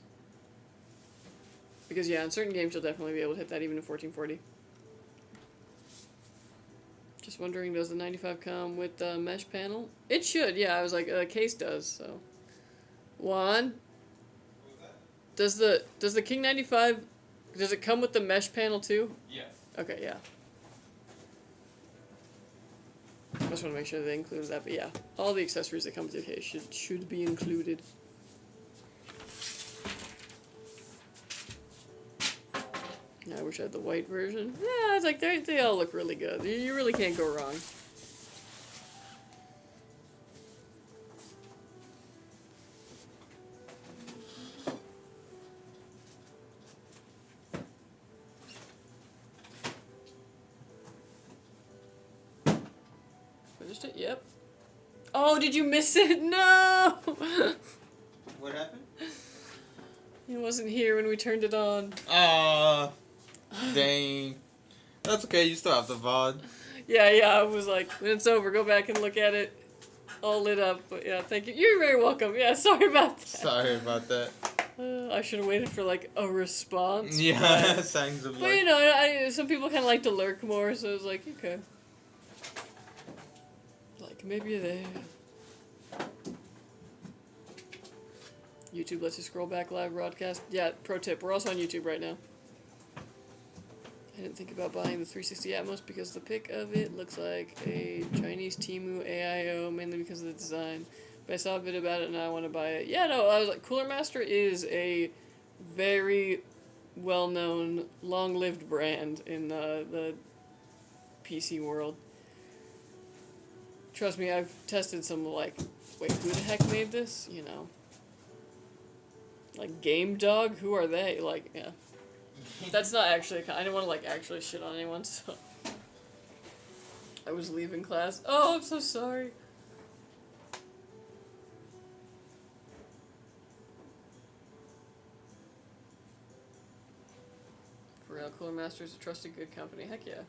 Because yeah, in certain games you'll definitely be able to hit that even in 1440. Just wondering, does the 95 come with the mesh panel? It should, yeah. I was like, case does, so. Juan? Does the King 95, does it come with the mesh panel too? Yes. Okay, yeah. I just want to make sure they included that, but yeah. All the accessories that come with your case should be included. Yeah, I wish I had the white version. Yeah, it's like they all look really good. You really can't go wrong. Finished it? Yep. Oh, did you miss it? No! What happened? He wasn't here when we turned it on. Dang. That's okay, you still have the VOD. Yeah, I was like, when it's over, go back and look at it. All lit up, but yeah, thank you. You're very welcome. Yeah, sorry about that. Sorry about that. I should have waited for, like, a response. Yeah, signs of But, life. you know, some people kind of like to lurk more, so it was like, okay. Like, maybe you're there. YouTube lets you scroll back live broadcast. Yeah, pro tip, we're also on YouTube right now. I didn't think about buying the 360 Atmos because the pic of it looks like a Chinese Temu AIO, mainly because of the design. But I saw a bit about it and I want to buy it. Yeah, no, I was like, CoolerMaster is a very well-known, long-lived brand in the PC world. Trust me, I've tested some, like, wait, who the heck made this? You know. Like, Game Dog? Who are they? Like, yeah. That's not actually, I didn't want to, like, actually shit on anyone, so. I was leaving class. Oh, I'm so sorry. For real, CoolerMaster is a trusted good company. Heck yeah.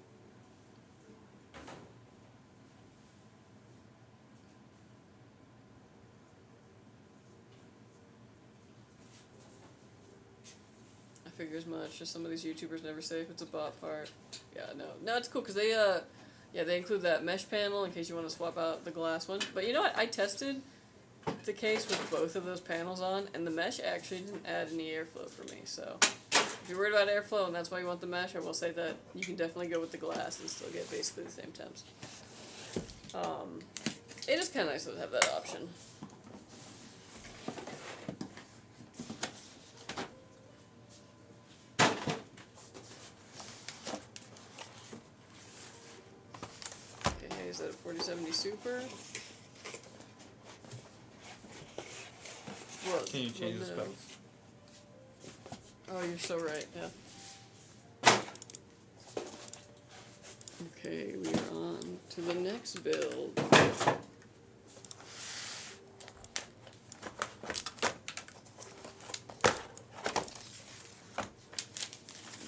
I figure as much. Just some of these YouTubers never say if it's a bot part. Yeah, no, it's cool because they they include that mesh panel in case you want to swap out the glass one. But you know what? I tested the case with both of those panels on, and the mesh actually didn't add any airflow for me. So if you're worried about airflow and that's why you want the mesh, I will say that you can definitely go with the glass and still get basically the same temps. It is kind of nice to have that option. Is that a 4070 Super? What? Can you change the specs? Oh, you're so right, yeah. Okay, we are on to the next build.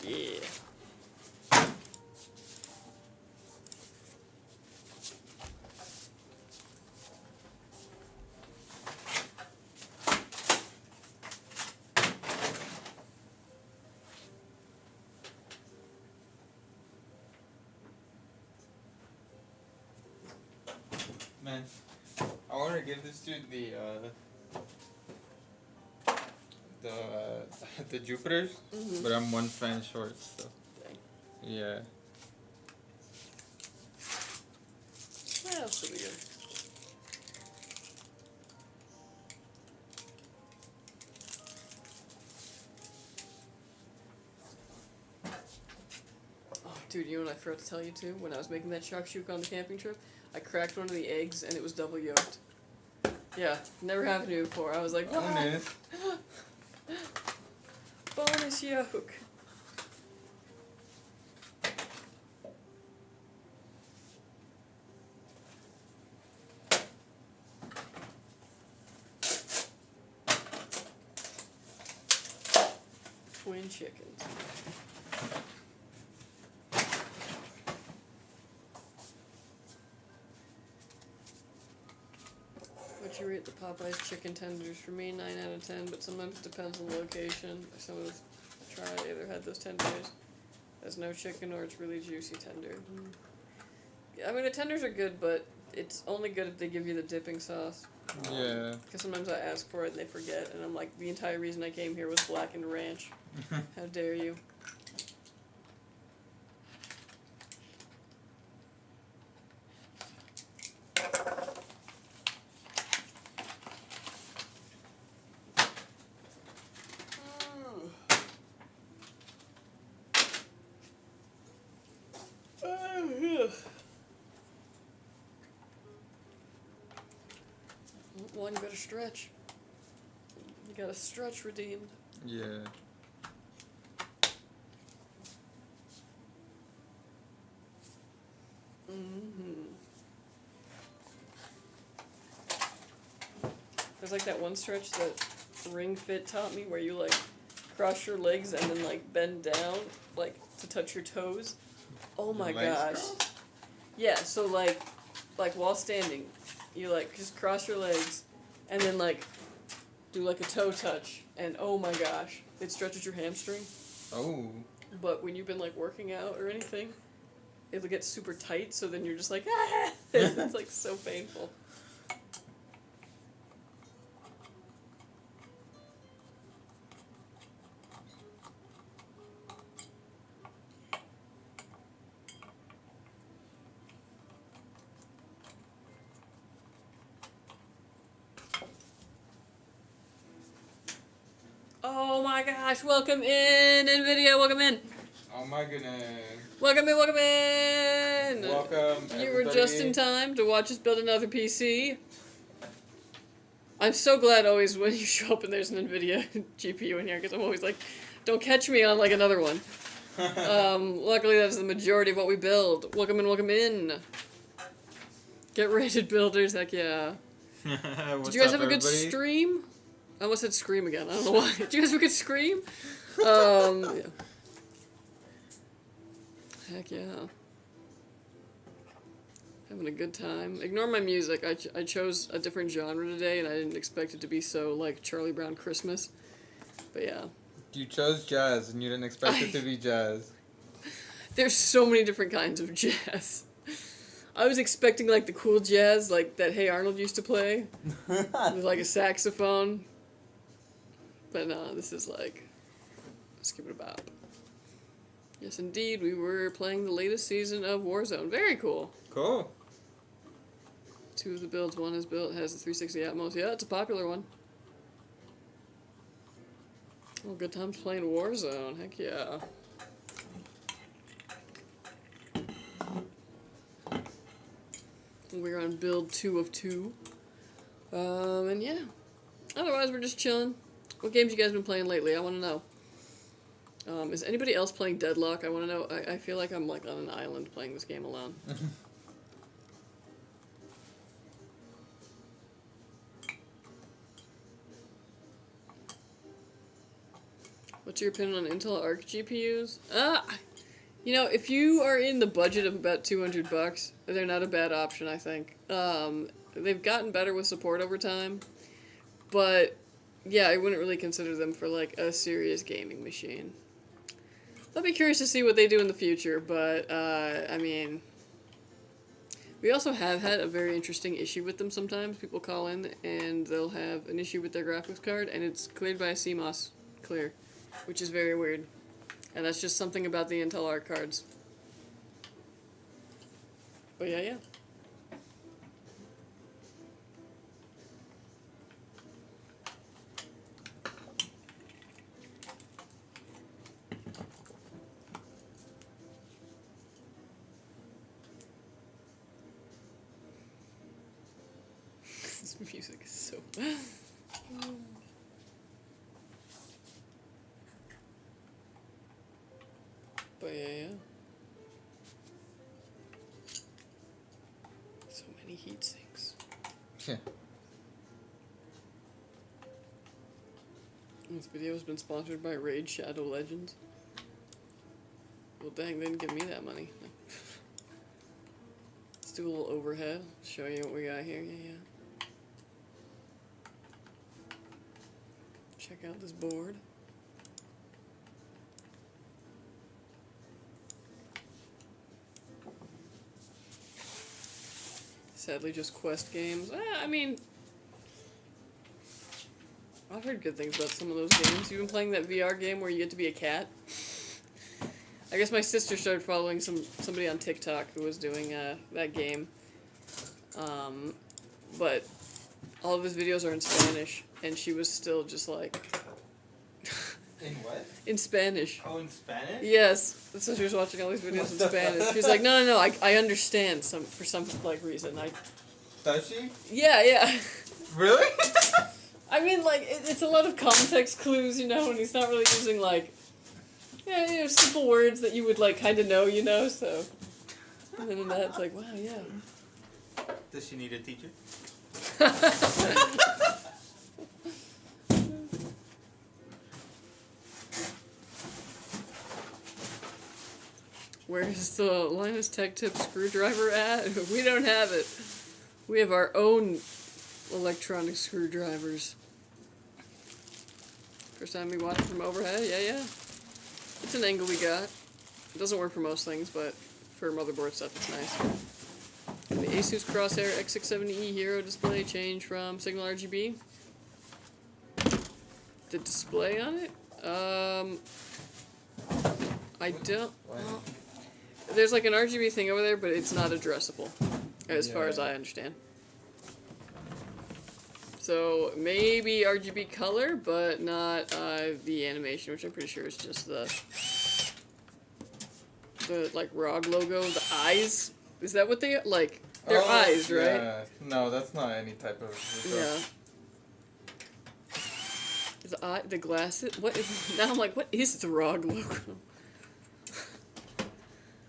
Yeah. Man, I want to give this dude the Jupiters, but I'm one fan short, so yeah. That'll still be good. Oh, dude, you know what I forgot to tell you too? When I was making that shakshuka on the camping trip, I cracked one of the eggs and it was double yolked. Yeah, never happened to me before. I was like, no. Bonus. Bonus yolk. Twin chickens. What you rate the Popeyes chicken tenders? For me, 9 out of 10, but sometimes it depends on the location. Some of those either had those tenders as no chicken or it's really juicy tender. I mean, the tenders are good, but it's only good if they give you the dipping sauce. Yeah. Because sometimes I ask for it and they forget, and I'm like, the entire reason I came here was blackened ranch. How dare you? One gotta stretch. You gotta stretch redeemed. Yeah. There's like that one stretch that Ring Fit taught me where you like cross your legs and then like bend down like to touch your toes. Oh my gosh. Yeah, so like while standing, you like just cross your legs and then like do like a toe touch and oh my gosh, it stretches your hamstring. Oh. But when you've been like working out or anything, it'll get super tight, so then you're just like, ah! It's like so painful. Oh my gosh, welcome in, Nvidia, welcome in. Oh my goodness. Welcome in, welcome in. Welcome, You were just in time to watch us build another PC. I'm so glad always when you show up and there's an Nvidia GPU in here, because I'm always like, don't catch me on like another one. Luckily that's the majority of what we build. Welcome in, welcome in. Get rated builders, heck yeah. Did you guys have a good stream? I almost said scream again. I don't know why. Did you guys have a good scream? Yeah. Heck yeah. Having a good time. Ignore my music. I chose a different genre today, and I didn't expect it to be so, like, Charlie Brown Christmas. But yeah. You chose jazz, and you didn't expect it to be jazz. There's so many different kinds of jazz. I was expecting, like, the cool jazz, like, that Hey Arnold used to play. With, like, a saxophone. But no, this is like, let's give it a bop. Yes, indeed, we were playing the latest season of Warzone. Very cool. Cool. 2 of the builds. One has the 360 Atmos. Yeah, it's a popular one. Oh, good times playing Warzone. Heck yeah. We're on build 2 of 2. And yeah. Otherwise, we're just chilling. What games you guys been playing lately? I want to know. Is anybody else playing Deadlock? I want to know. I feel like I'm like on an island playing this game alone. What's your opinion on Intel Arc GPUs? You know, if you are in the budget of about $200, they're not a bad option, I think. They've gotten better with support over time, but yeah, I wouldn't really consider them for, like, a serious gaming machine. I'll be curious to see what they do in the future, but, I mean, we also have had a very interesting issue with them sometimes. People call in, and they'll have an issue with their graphics card, and it's cleared by a CMOS clear, which is very weird. And that's just something about the Intel Arc cards. But yeah. This music is so... But yeah. So many heat sinks. Yeah. This video has been sponsored by Raid Shadow Legends. Well, dang, they didn't give me that money. Let's do a little overhead. Show you what we got here. Yeah. Check out this board. Sadly, just Quest games. I mean, I've heard good things about some of those games. You've been playing that VR game where you get to be a cat? I guess my sister started following somebody on TikTok who was doing that game. But all of his videos are in Spanish, and she was still just like... In what? In Spanish. Oh, in Spanish? Yes. So she was watching all these videos in Spanish. She was like, no, I understand for some like reason. Does she? Yeah. Really? I mean, like, it's a lot of context clues, you know, and he's not really using, like, simple words that you would, like, kind of know, you know, so. And then in that, it's like, wow, yeah. Does she need a teacher? Where's the Linus Tech Tip screwdriver at? We don't have it. We have our own electronic screwdrivers. First time we watch it from overhead, yeah. It's an angle we got. It doesn't work for most things, but for motherboard stuff it's nice. And the ASUS Crosshair X670E Hero display changed from Signal RGB. The display on it? I don't... Well, there's like an RGB thing over there, but it's not addressable, as far as I understand. So maybe RGB color, but not the animation, which I'm pretty sure is just the like ROG logo, the eyes. Is that what they like? They're eyes, right? Yeah. No, that's not any type of. Yeah. The glasses. What? Now I'm like, what is the ROG logo?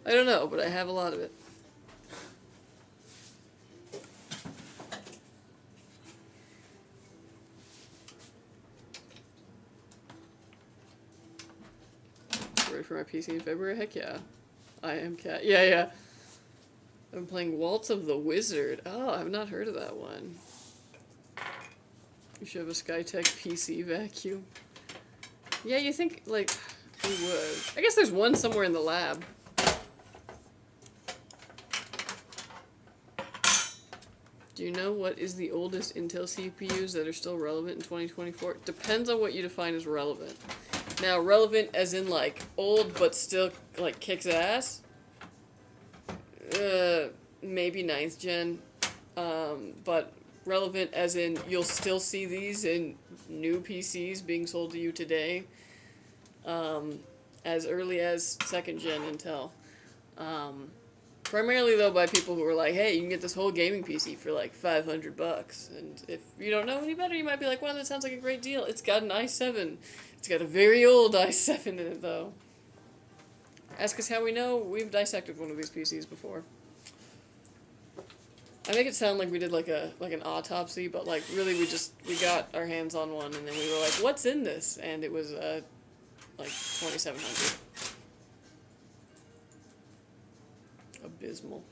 I don't know, but I have a lot of it. Ready for my PC in February? Heck yeah. I am cat. Yeah. I'm playing Waltz of the Wizard. Oh, I've not heard of that one. You should have a Skytech PC vacuum. Yeah, you think, like, we would. I guess there's one somewhere in the lab. Do you know what is the oldest Intel CPUs that are still relevant in 2024? Depends on what you define as relevant. Now, relevant as in, like, old but still, like, kicks ass? Maybe 9th gen. But relevant as in you'll still see these in new PCs being sold to you today. As early as 2nd gen Intel. Primarily, though, by people who are like, hey, you can get this whole gaming PC for, like, $500. And if you don't know any better, you might be like, wow, that sounds like a great deal. It's got an i7. It's got a very old i7 in it, though. Ask us how we know. We've dissected one of these PCs before. I make it sound like we did, like, an autopsy, but, like, really we got our hands on one, and then we were like, what's in this? And it was, like, 2700. Abysmal.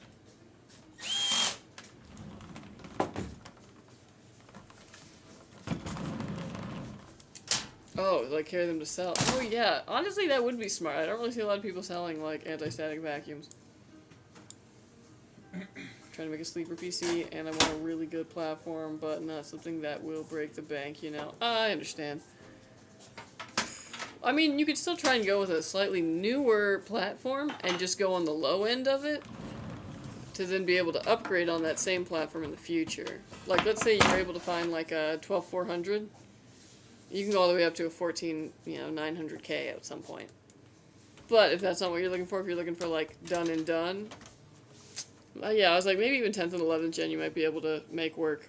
Oh, like carry them to sell. Oh yeah, honestly that would be smart. I don't really see a lot of people selling like anti-static vacuums. Trying to make a sleeper PC and I want a really good platform, but not something that will break the bank, you know. I understand. I mean, you could still try and go with a slightly newer platform and just go on the low end of it to then be able to upgrade on that same platform in the future. Like, let's say you're able to find like a 12400. You can go all the way up to a 900K at some point. But if that's not what you're looking for, if you're looking for like done and done, yeah, I was like maybe even 10th and 11th gen you might be able to make work.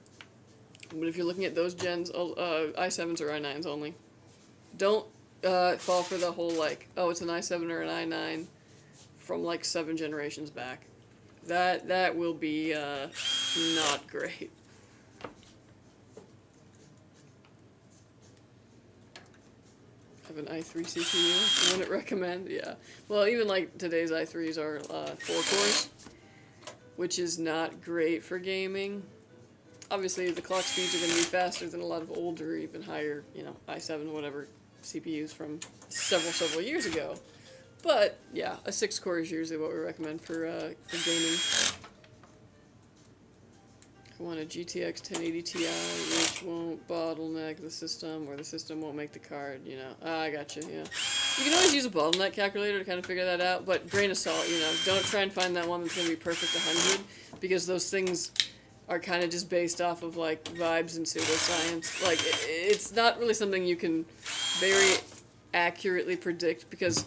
But if you're looking at those gens, i7s or i9s only. Don't fall for the whole like, oh, it's an i7 or an i9 from like 7 generations back. That will be not great. I have an i3 CPU. You wouldn't recommend? Yeah. Well, even like today's i3s are 4 cores, which is not great for gaming. Obviously, the clock speeds are going to be faster than a lot of older, even higher, i7, whatever, CPUs from several years ago. But, yeah, a 6 core is usually what we recommend for gaming. I want a GTX 1080 Ti, which won't bottleneck the system, or the system won't make the card, you know. Ah, I gotcha, yeah. You can always use a bottleneck calculator to kind of figure that out, but grain of salt, you know. Don't try and find that one that's going to be perfect 100, because those things are kind of just based off of, like, vibes and pseudoscience. Like, it's not really something you can very accurately predict, because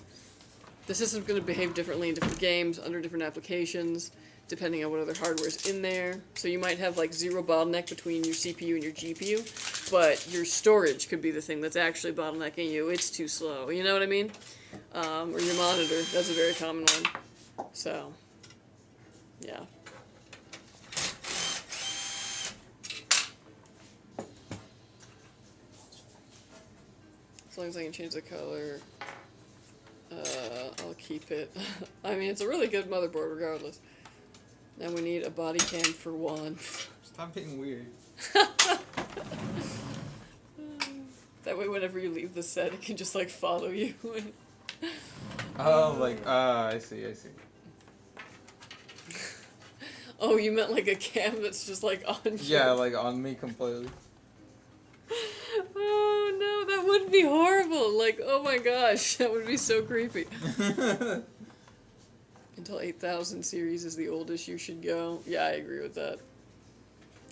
the system's going to behave differently in different games, under different applications, depending on what other hardware is in there. So you might have like zero bottleneck between your CPU and your GPU, but your storage could be the thing that's actually bottlenecking you. It's too slow, you know what I mean? Or your monitor, that's a very common one. So, yeah. As long as I can change the color, I'll keep it. I mean, it's a really good motherboard regardless. Now we need a body cam for one. Stop being weird. That way whenever you leave the set, it can just like follow you. Oh, like, I see. Oh, you meant like a cam that's just like on you? Yeah, like on me completely. Oh no, that would be horrible. Like, oh my gosh, that would be so creepy. Until 8000 series is the oldest you should go. Yeah, I agree with that.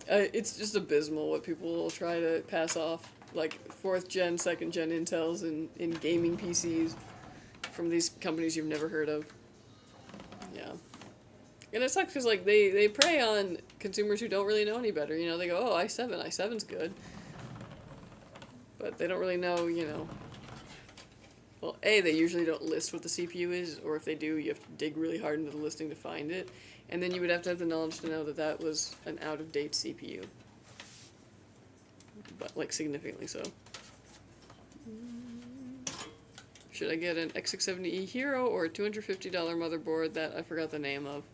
It's just abysmal what people will try to pass off. Like 4th gen, 2nd gen Intels in gaming PCs from these companies you've never heard of. Yeah. And it sucks because like they prey on consumers who don't really know any better. You know, they go, oh, i7's good. But they don't really know, you know. Well, A, they usually don't list what the CPU is, or if they do, you have to dig really hard into the listing to find it. And then you would have to have the knowledge to know that that was an out-of-date CPU. But, like, significantly so. Should I get an X670E Hero or a $250 motherboard that I forgot the name of?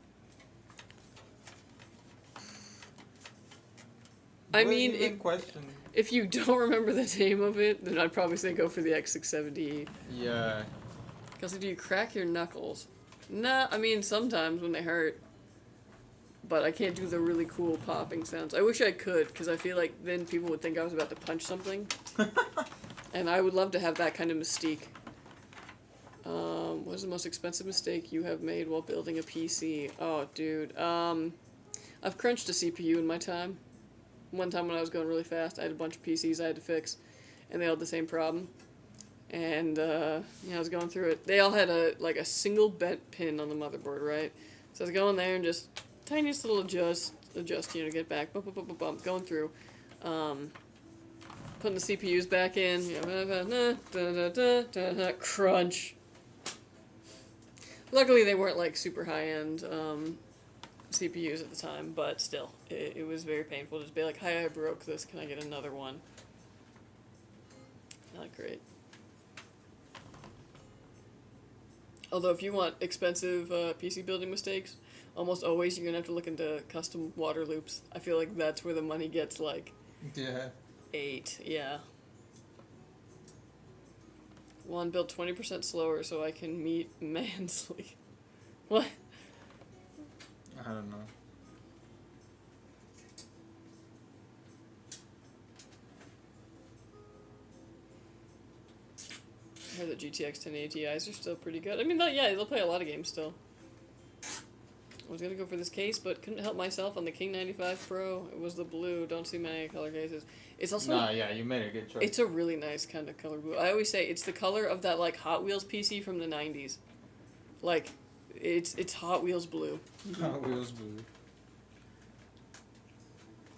I mean, question. If you don't remember the name of it, then I'd probably say go for the X670E. Yeah. Because do you crack your knuckles? Nah, I mean, sometimes when they hurt. But I can't do the really cool popping sounds. I wish I could, because I feel like then people would think I was about to punch something. And I would love to have that kind of mystique. What is the most expensive mistake you have made while building a PC? Oh, dude. I've crunched a CPU in my time. One time when I was going really fast, I had a bunch of PCs I had to fix, and they all had the same problem. And, I was going through it. They all had a single bent pin on the motherboard, right? So I was going there and just tiniest little adjust, you know, get back, bump, going through, putting the CPUs back in, you know, crunch. Luckily, they weren't, like, super high-end, CPUs at the time, but still, it was very painful to just be like, hi, I broke this, can I get another one? Not great. Although if you want expensive PC building mistakes, almost always you're going to have to look into custom water loops. I feel like that's where the money gets, like, Yeah. 8, yeah. One, build 20% slower so I can meet Mansley. What? I don't know. I heard the GTX 1080 Ti's are still pretty good. I mean, they'll play a lot of games still. I was gonna go for this case, but couldn't help myself on the King 95 Pro. It was the blue. Don't see many color cases. It's also Nah, yeah, you made a good choice. it's a really nice kind of color blue. I always say it's the color of that like Hot Wheels PC from the 90s. Like, it's Hot Wheels blue. Hot Wheels blue.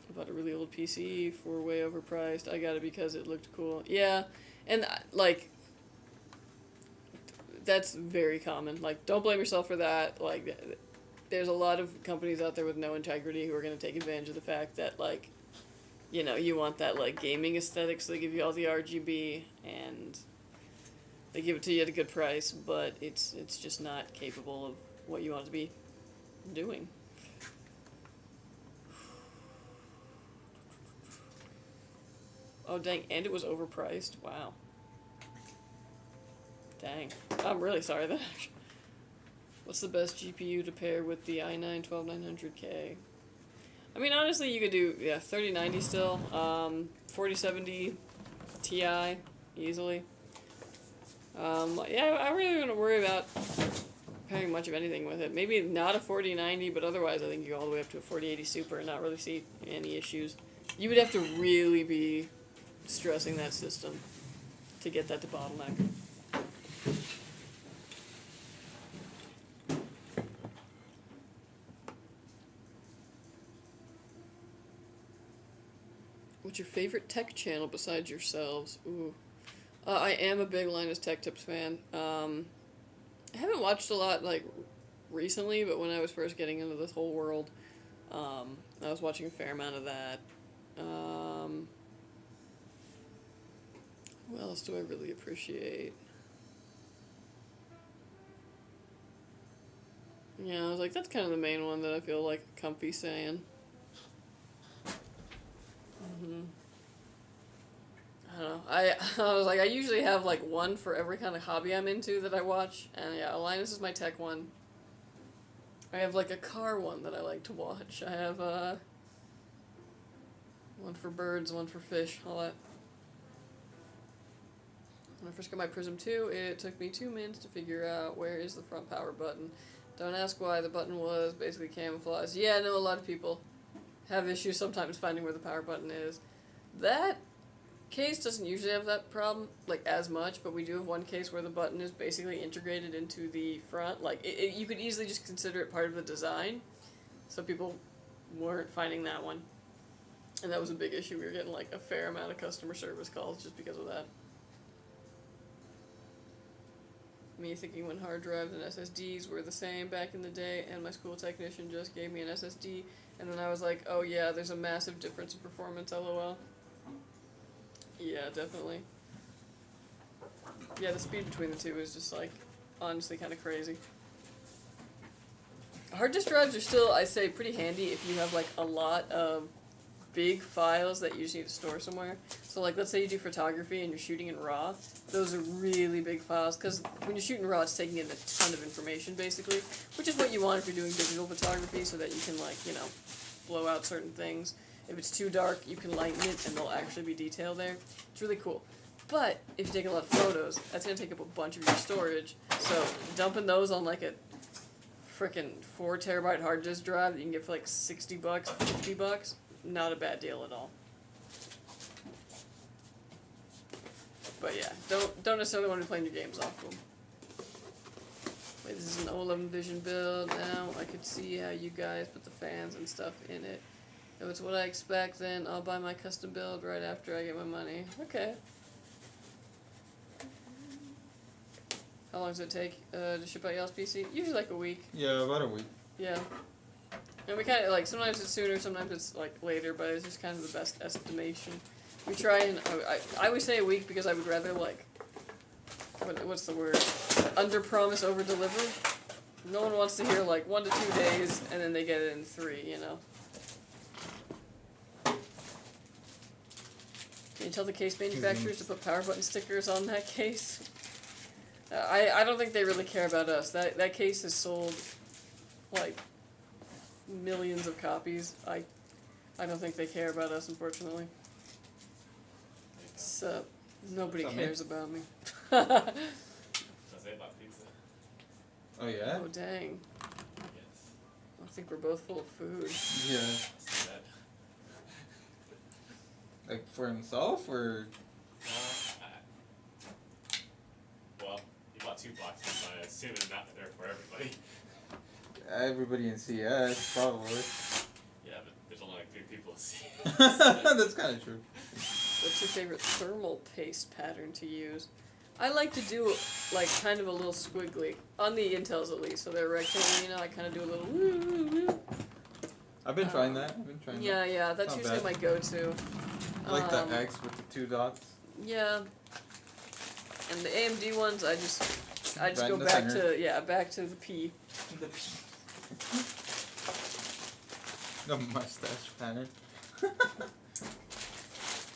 I bought a really old PC for way overpriced. I got it because it looked cool. Yeah, and like that's very common. Like, don't blame yourself for that. Like, there's a lot of companies out there with no integrity who are going to take advantage of the fact that, like, you know, you want that, like, gaming aesthetic, so they give you all the RGB, and they give it to you at a good price, but it's just not capable of what you want it to be doing. Oh, dang, and it was overpriced? Wow. Dang. I'm really sorry that. What's the best GPU to pair with the i9 12900K? I mean, honestly, you could do, 3090 still, 4070 Ti, easily. Yeah, I really don't worry about pairing much of anything with it. Maybe not a 4090, but otherwise I think you go all the way up to a 4080 Super and not really see any issues. You would have to really be stressing that system to get that to bottleneck. What's your favorite tech channel besides yourselves? Ooh. I am a big Linus Tech Tips fan. I haven't watched a lot, like, recently, but when I was first getting into this whole world, I was watching a fair amount of that. Who else do I really appreciate? Yeah, I was like, that's kind of the main one that I feel like comfy saying. I don't know. I was like, I usually have like one for every kind of hobby I'm into that I watch, and yeah, Linus is my tech one. I have like a car one that I like to watch. I have one for birds, one for fish, all that. When I first got my Prism 2, it took me 2 minutes to figure out where is the front power button. Don't ask why, the button was basically camouflaged. Yeah, I know a lot of people have issues sometimes finding where the power button is. That case doesn't usually have that problem, like, as much, but we do have one case where the button is basically integrated into the front. Like, you could easily just consider it part of the design, so people weren't finding that one. And that was a big issue. We were getting, like, a fair amount of customer service calls just because of that. Me thinking when hard drives and SSDs were the same back in the day, and my school technician just gave me an SSD, and then I was like, oh yeah, there's a massive difference in performance, lol. Yeah, definitely. Yeah, the speed between the two is just, like, honestly kind of crazy. Hard disk drives are still, I say, pretty handy if you have, like, a lot of big files that you just need to store somewhere. So, like, let's say you do photography and you're shooting in RAW. Those are really big files, because when you're shooting RAW, it's taking in a ton of information, basically, which is what you want if you're doing digital photography, so that you can, like, you know, blow out certain things. If it's too dark, you can lighten it, and there'll actually be detail there. It's really cool. But if you take a lot of photos, that's going to take up a bunch of your storage. So dumping those on, like, a frickin' 4 terabyte hard disk drive that you can get for, like, $60, $50, not a bad deal at all. But yeah, don't necessarily want to be playing your games off of them. Wait, this is an 011 Vision build. Now I could see how you guys put the fans and stuff in it. If it's what I expect, then I'll buy my custom build right after I get my money. Okay. How long does it take to ship out y'all's PC? Usually like a week. Yeah, about a week. Yeah. And we kind of, like, sometimes it's sooner, sometimes it's, like, later, but it's just kind of the best estimation. We try and, I always say a week because I would rather, like, what's the word? Under-promise, over-deliver. No one wants to hear, like, 1 to 2 days, and then they get it in 3, you know? Can you tell the case manufacturers to put power button stickers on that case? I don't think they really care about us. That case has sold, like, millions of copies. I don't think they care about us, unfortunately. It's, nobody cares about me. Jose bought pizza. Oh yeah? Oh, dang. Yes. I think we're both full of food. Yeah. See that? Like for himself or? Well, he bought 2 boxes, so I assume they're not there for everybody. Everybody in CS, probably. Yeah, but there's only like 3 people to see. That's kind of true. What's your favorite thermal paste pattern to use? I like to do, like, kind of a little squiggly. On the Intels, at least. So they're rectangular, you know, I kind of do a little woo, woo, woo. I've been trying that. Yeah, yeah, that's Not usually bad. my go-to. I like the X with the 2 dots. Yeah. And the AMD ones, I just Right go in the back center. to, back to the P. The mustache pattern.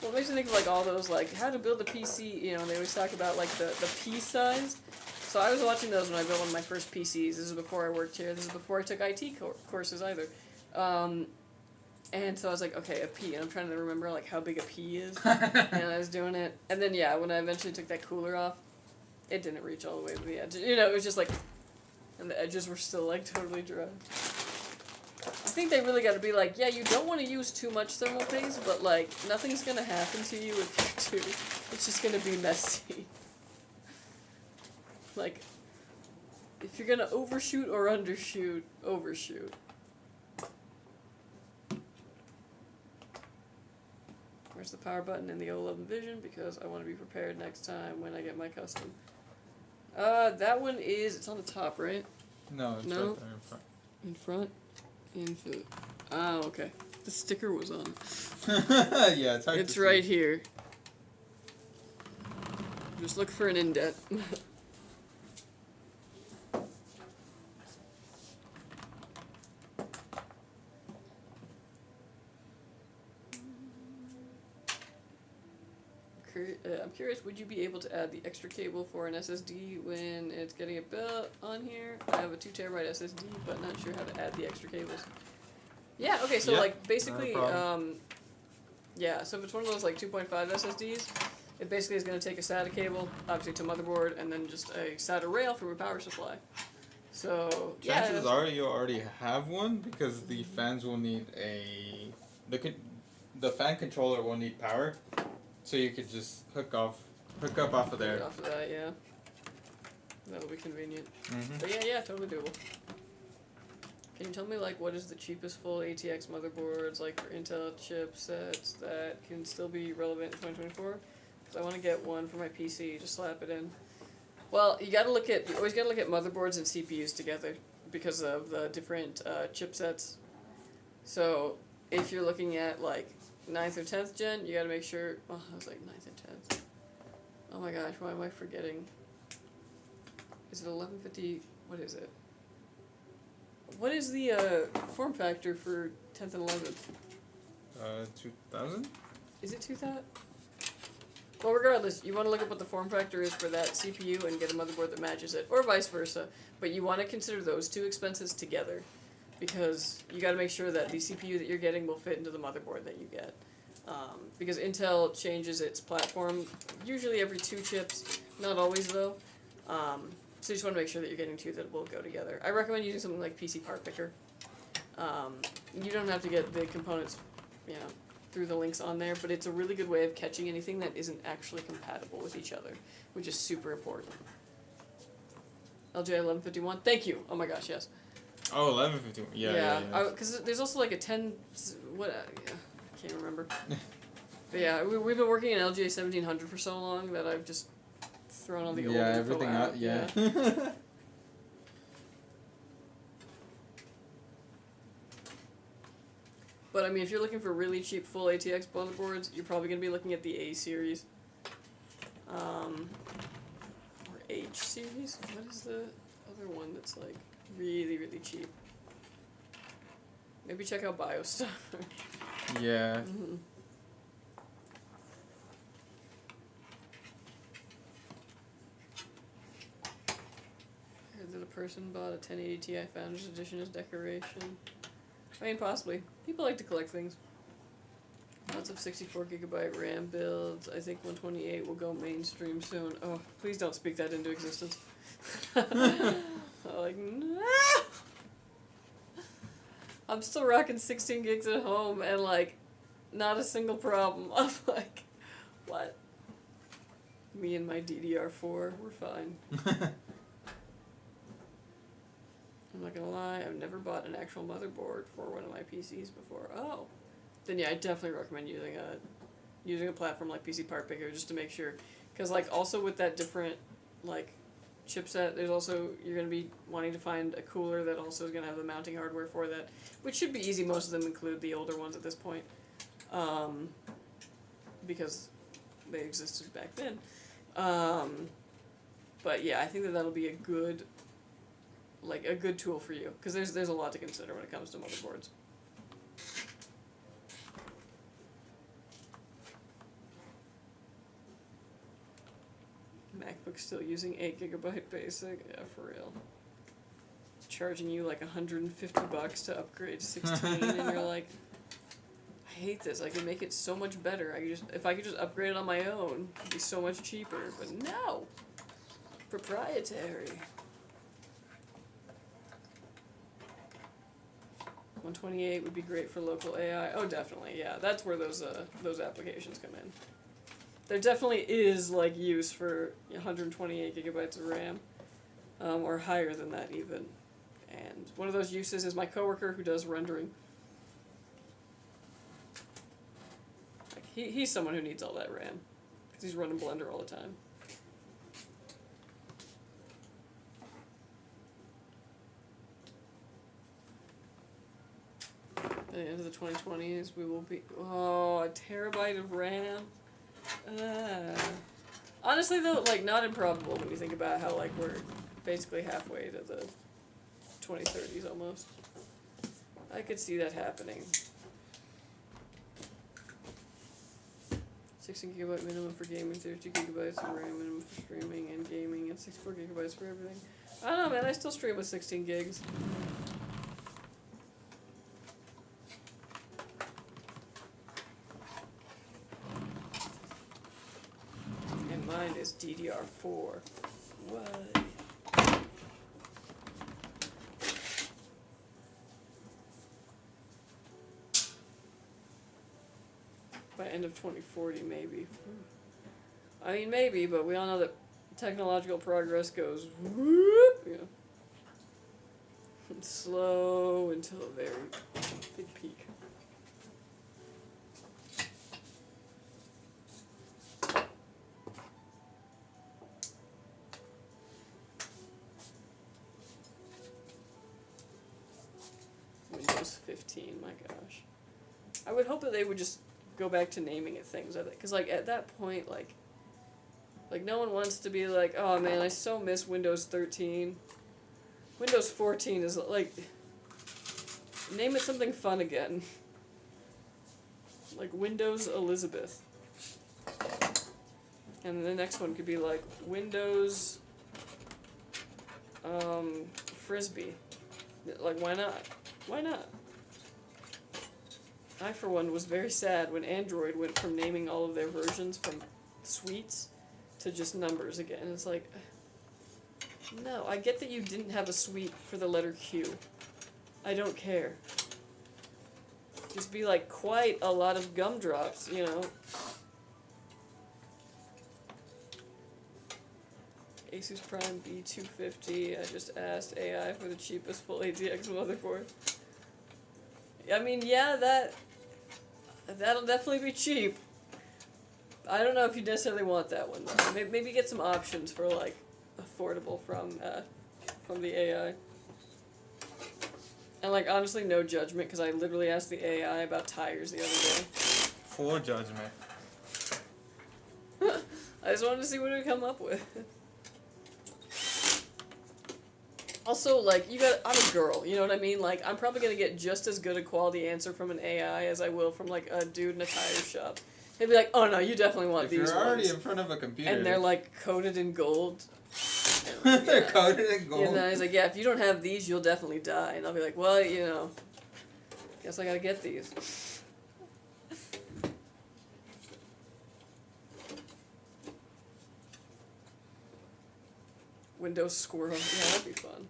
Well, it makes me think of, like, all those, like, how to build a PC, you know, they always talk about, like, the P size. So I was watching those when I built one of my first PCs. This is before I worked here. This is before I took IT courses either. And so I was like, okay, a P, and I'm trying to remember like how big a P is, and I was doing it, and then yeah, when I eventually took that cooler off, it didn't reach all the way to the edge. You know, it was just like, and the edges were still like totally dry. I think they really got to be like, yeah, you don't want to use too much thermal paste, but like nothing's gonna happen to you if you do. It's just gonna be messy. Like, if you're gonna overshoot or undershoot, overshoot. Where's the power button in the O11 Vision? Because I want to be prepared next time when I get my custom. That one is, it's on the top, right? No, it's No? right there in front. In front? Infinite. Oh, okay. The sticker was on. Yeah, it's hard It's to right see. here. Just look for an indent. I'm curious, would you be able to add the extra cable for an SSD when it's getting it built on here? I have a 2TB SSD, but not sure how to add the extra cables. Yeah, okay, so Yeah, like basically, no problem. yeah, so if it's one of those like 2.5 SSDs, it basically is going to take a SATA cable, obviously to motherboard, and then just a SATA rail from a power supply. So, Chances yeah. are you already have one because the fans will need the fan controller will need power, so you could just hook up off of there. Off of that, yeah. That'll be convenient. Mm-hmm. But yeah, totally doable. Can you tell me, like, what is the cheapest full ATX motherboards, like, for Intel chipsets that can still be relevant in 2024? Because I want to get one for my PC, just slap it in. Well, you always gotta look at motherboards and CPUs together because of the different chipsets. So, if you're looking at, like, 9th or 10th gen, you gotta make sure, oh, I was like 9th or 10th. Oh my gosh, why am I forgetting? Is it 1150, what is it? What is the form factor for 10th and 11th? 2000? Is it 2000? Well, regardless, you want to look up what the form factor is for that CPU and get a motherboard that matches it, or vice versa. But you want to consider those two expenses together, because you got to make sure that the CPU that you're getting will fit into the motherboard that you get. Because Intel changes its platform usually every 2 chips, not always though. So you just want to make sure that you're getting 2 that will go together. I recommend using something like PC Part Picker. You don't have to get the components, you know, through the links on there, but it's a really good way of catching anything that isn't actually compatible with each other, which is super important. LJ 1151, thank you. Oh my gosh, yes. Oh, 1151. Yeah. Because there's also like a 10. What? I can't remember. But yeah, we've been working in LGA 1700 for so long that I've just thrown all the old info everything out. Yeah. But I mean, if you're looking for really cheap full ATX motherboards, you're probably going to be looking at the A series. Or H series? What is the other one that's like really, really cheap? Maybe check out BioStar. Yeah. Mm-hmm. I heard that a person bought a 1080 Ti Founders Edition as decoration. I mean, possibly. People like to collect things. Lots of 64GB RAM builds. I think 128 will go mainstream soon. Oh, please don't speak that into existence. Like, no! I'm still rocking 16 gigs at home and, like, not a single problem. I'm like, what? Me and my DDR4, we're fine. I'm not gonna lie, I've never bought an actual motherboard for one of my PCs before. Oh. Then yeah, I definitely recommend using a platform like PC Part Picker just to make sure. Because, like, also with that different, like, chipset, there's also, you're going to be wanting to find a cooler that also is going to have the mounting hardware for that, which should be easy. Most of them include the older ones at this point, because they existed back then. But yeah, I think that that'll be a good tool for you, because there's a lot to consider when it comes to motherboards. MacBook still using 8GB basic? Yeah, for real. Charging you like $150 to upgrade to 16, and you're like, hate this. I could make it so much better. If I could just upgrade it on my own, it'd be so much cheaper. But no, proprietary. 128 would be great for local AI. Oh, definitely, yeah. That's where those applications come in. There definitely is like use for 128 gigabytes of RAM, or higher than that even. And one of those uses is my coworker who does rendering. Like he's someone who needs all that RAM because he's running Blender all the time. By the end of the 2020s, we will be a terabyte of RAM. Honestly, though, like not improbable when you think about how like we're basically halfway to the 2030s almost. I could see that happening. 16 gigabyte minimum for gaming, 32 gigabytes of RAM minimum for streaming and gaming, and 64 gigabytes for everything. I don't know, man. I still stream with 16 gigs. And mine is DDR4. What? By end of 2040, maybe. I mean, maybe, but we all know that technological progress goes whoop, yeah. And slow until a very big peak. Windows 15, my gosh. I would hope that they would just go back to naming it things, because like at that point, like no one wants to be like, oh man, I so miss Windows 13. Windows 14 is like, name it something fun again. Like Windows Elizabeth. And the next one could be like Windows Frisbee. Like, why not? Why not? I, for one, was very sad when Android went from naming all of their versions from suites to just numbers again. It's like, no, I get that you didn't have a suite for the letter Q. I don't care. Just be like quite a lot of gumdrops, you know. Asus Prime B250, I just asked AI for the cheapest full ATX motherboard. I mean, yeah, that'll definitely be cheap. I don't know if you necessarily want that one, though. Maybe get some options for, like, affordable from the AI. And, like, honestly, no judgment, because I literally asked the AI about tires the other day. For judgment. I just wanted to see what it would come up with. Also, like, I'm a girl, you know what I mean? Like, I'm probably gonna get just as good a quality answer from an AI as I will from, like, a dude in a tire shop. He'd be like, oh no, you definitely want if these ones. you're already in front of a computer. And they're, like, coated in gold. They're coated in gold. And then he's like, yeah, if you don't have these, you'll definitely die. And I'll be like, well, you know, guess I gotta get these. Windows Squirrel. Yeah, that'd be fun.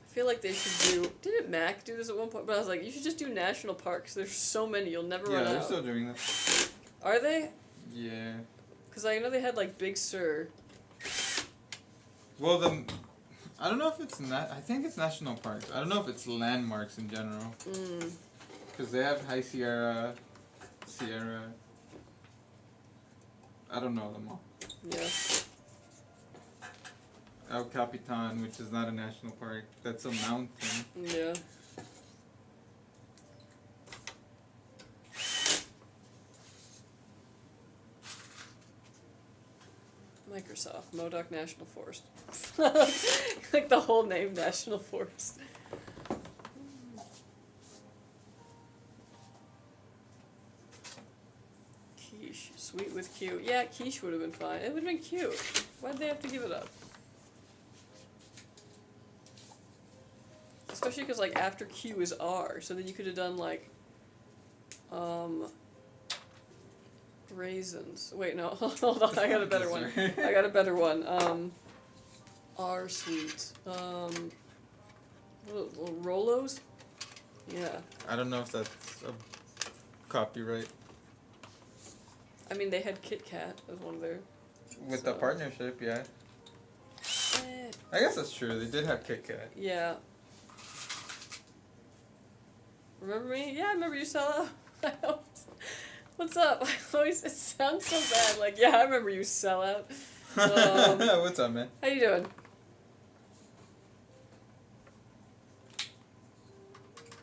I feel like they should do... Didn't Mac do this at one point? But I was like, you should just do national parks. There's so many, you'll never run out. Yeah, they're still doing that. Are they? Yeah. Because I know they had, like, Big Sur. Well, I don't know if it's... I think it's national parks. I don't know if it's landmarks in general. Because they have High Sierra... I don't know them all. Yeah. El Capitan, which is not a national park. That's a mountain. Yeah. Microsoft, Modoc National Forest. Like the whole name, National Forest. Quiche, sweet with Q. Yeah, quiche would have been fine. It would have been cute. Why'd they have to give it up? Especially because, like, after Q is R, so then you could have done, like, raisins. Wait, no, hold on, I got a better one. I got a better one. R sweets. Little Rolos? Yeah. I don't know if that's a copyright. I mean, they had Kit Kat as one of their... With the partnership, yeah. Eh, I guess that's true. They did have Kit Kat. yeah. Remember me? Yeah, I remember you sell out. What's up? I always, it sounds so bad. Like, yeah, I remember you sell out. What's up, man? How you doing?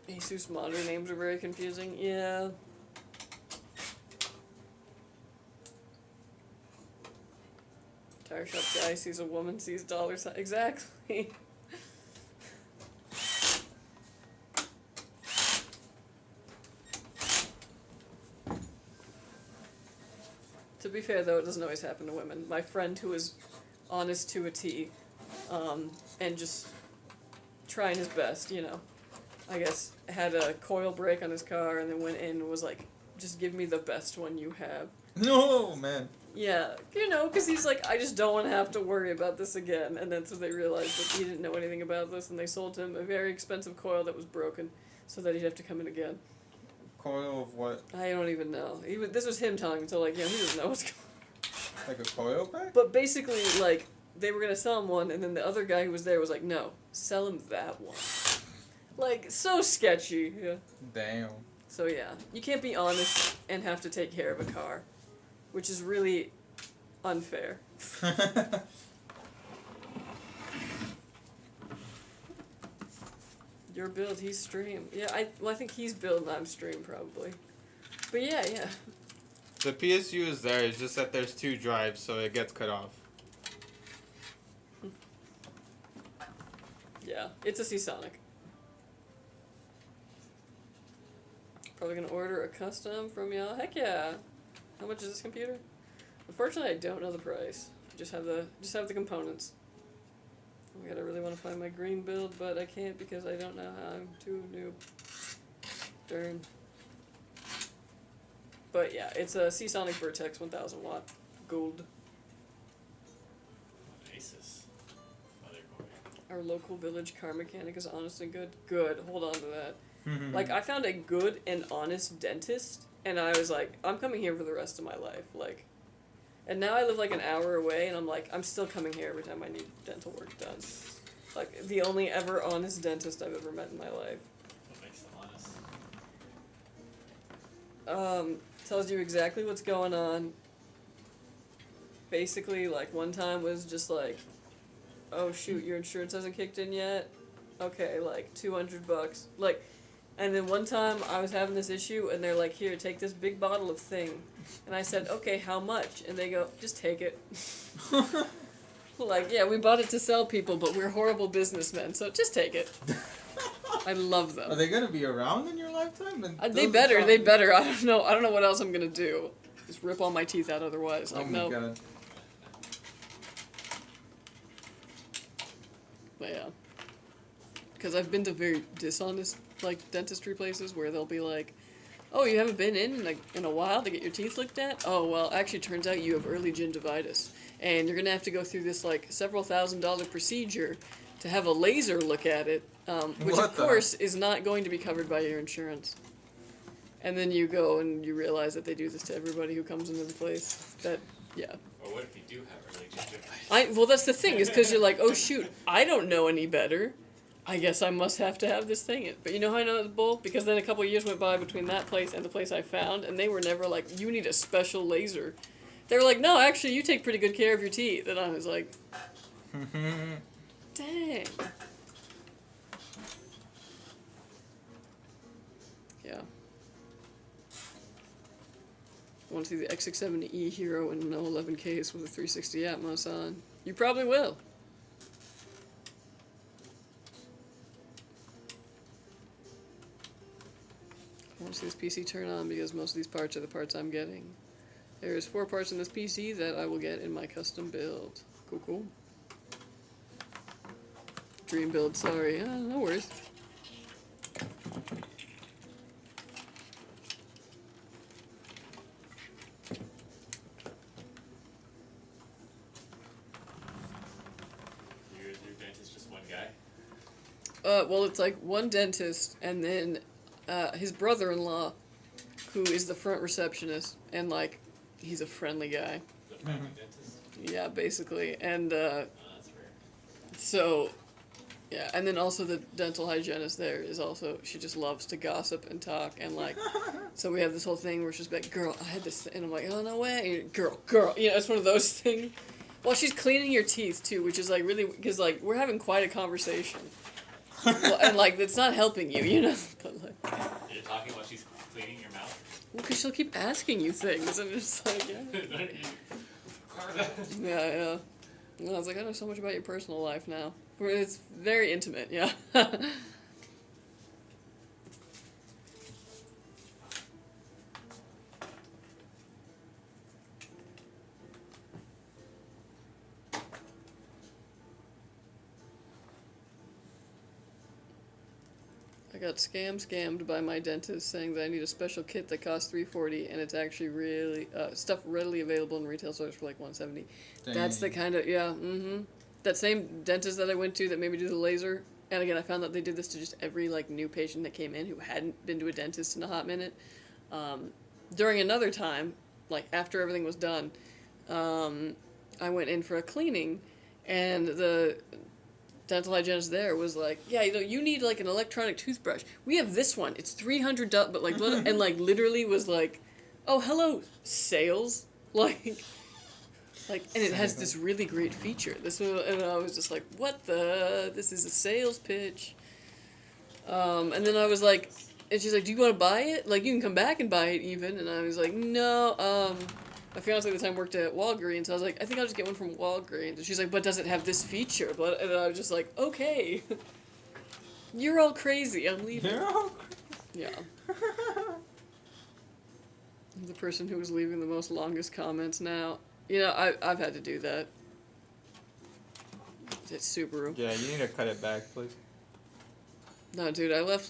ASUS monitor names are very confusing. Yeah. Tire shop guy sees a woman, sees dollar sign. Exactly. To be fair, though, it doesn't always happen to women. My friend who is honest to a T, and just trying his best, you know, I guess, had a coil break on his car and then went in and was like, just give me the best one you have. No, man. Yeah, you know, because he's like, I just don't want to have to worry about this again. And then so they realized that he didn't know anything about this, and they sold him a very expensive coil that was broken so that he'd have to come in again. Coil of what? I don't even know. This was him telling me, so like, yeah, he doesn't know what's going on. Like a coil pack? But basically, like, they were going to sell him one, and then the other guy who was there was like, no, sell him that one. Like, so sketchy. Yeah. Damn. So yeah, you can't be honest and have to take care of a car, which is really unfair. Your build, he's stream. Yeah, I think he's build and I'm stream probably. But yeah. The PSU is there, it's just that there's 2 drives, so it gets cut off. Yeah, it's a Seasonic. Probably gonna order a custom from y'all. Heck yeah! How much is this computer? Unfortunately, I don't know the price. Just have the components. Oh my god, I really want to find my green build, but I can't because I don't know how. I'm too noob. Darn. But yeah, it's a Seasonic Vertex 1000 watt gold. ASUS. Motherboard. Our local village car mechanic is honest and good. Good. Hold on to that. Like, I found a good and honest dentist, and I was like, I'm coming here for the rest of my life. Like, and now I live like an hour away, and I'm like, I'm still coming here every time I need dental work done. Like, the only ever honest dentist I've ever met in my life. What makes them honest? Tells you exactly what's going on. Basically, like, one time was just like, oh shoot, your insurance hasn't kicked in yet? Okay, like, $200. Like, and then one time I was having this issue, and they're like, here, take this big bottle of thing. And I said, okay, how much? And they go, just take it. Like, yeah, we bought it to sell people, but we're horrible businessmen, so just take it. I love them. Are they gonna be around in your lifetime? And They better. I don't know what else I'm gonna do. Just rip all my teeth out otherwise. Like, oh my no. god. But yeah. Because I've been to very dishonest, like, dentistry places where they'll be like, oh, you haven't been in a while to get your teeth looked at? Oh, well, actually, turns out you have early gingivitis. And you're going to have to go through this, like, several $1,000s procedure to have a laser look at it, which, of course, is not going to be covered by your insurance. And then you go and you realize that they do this to everybody who comes into the place. That, yeah. Or what if you do have early gingivitis? Well, that's the thing, is because you're like, oh, shoot, I don't know any better. I guess I must have to have this thing. But you know how I know it's bull? Because then a couple of years went by between that place and the place I found, and they were never like, you need a special laser. They were like, no, actually, you take pretty good care of your teeth. And I was like, dang. Yeah. Want to see the X670E Hero in an 011 case with a 360 Atmos on? You probably will. I want to see this PC turn on because most of these parts are the parts I'm getting. There's 4 parts in this PC that I will get in my custom build. Cool. Dream build, sorry. No worries. Your dentist just one guy? Well, it's like one dentist, and then his brother-in-law, who is the front receptionist, and like he's a friendly guy. The family dentist? Yeah, basically, and That's rare. so yeah, and then also the dental hygienist there is also, she just loves to gossip and talk, and like, so we have this whole thing where she's like, girl, I had this, and I'm like, oh no way, girl, you know, it's one of those things. Well, she's cleaning your teeth too, which is like really, because like we're having quite a conversation. Well, and like it's not helping you, you know. But like, You're talking while she's cleaning your mouth? well, because she'll keep asking you things, and it's like, yeah, yeah. And I was like, I know so much about your personal life now. It's very intimate, yeah. I got scammed by my dentist saying that I need a special kit that costs $340, and it's actually really stuff readily available in retail stores for like $170. That's the kind of that same dentist that I went to that made me do the laser. And again, I found out they did this to just every like new patient that came in who hadn't been to a dentist in a hot minute. During another time, like after everything was done, I went in for a cleaning, and the dental hygienist there was like, yeah, you know, you need like an electronic toothbrush. We have this one. It's $300, but like, and like literally was like, oh, hello, sales, like, and it has this really great feature. This was, and I was just like, what the? This is a sales pitch. And then I was like, and she's like, do you want to buy it? Like, you can come back and buy it even. And I was like, no. My fiance at the time worked at Walgreens, so I was like, I think I'll just get one from Walgreens. And she's like, but does it have this feature? But and I was just like, okay. You're all crazy. I'm leaving. You're all Yeah. The person who was leaving the most longest comments now. You know, I've had to do that. It's Subaru. Yeah, you need to cut it back, please. No, dude, I left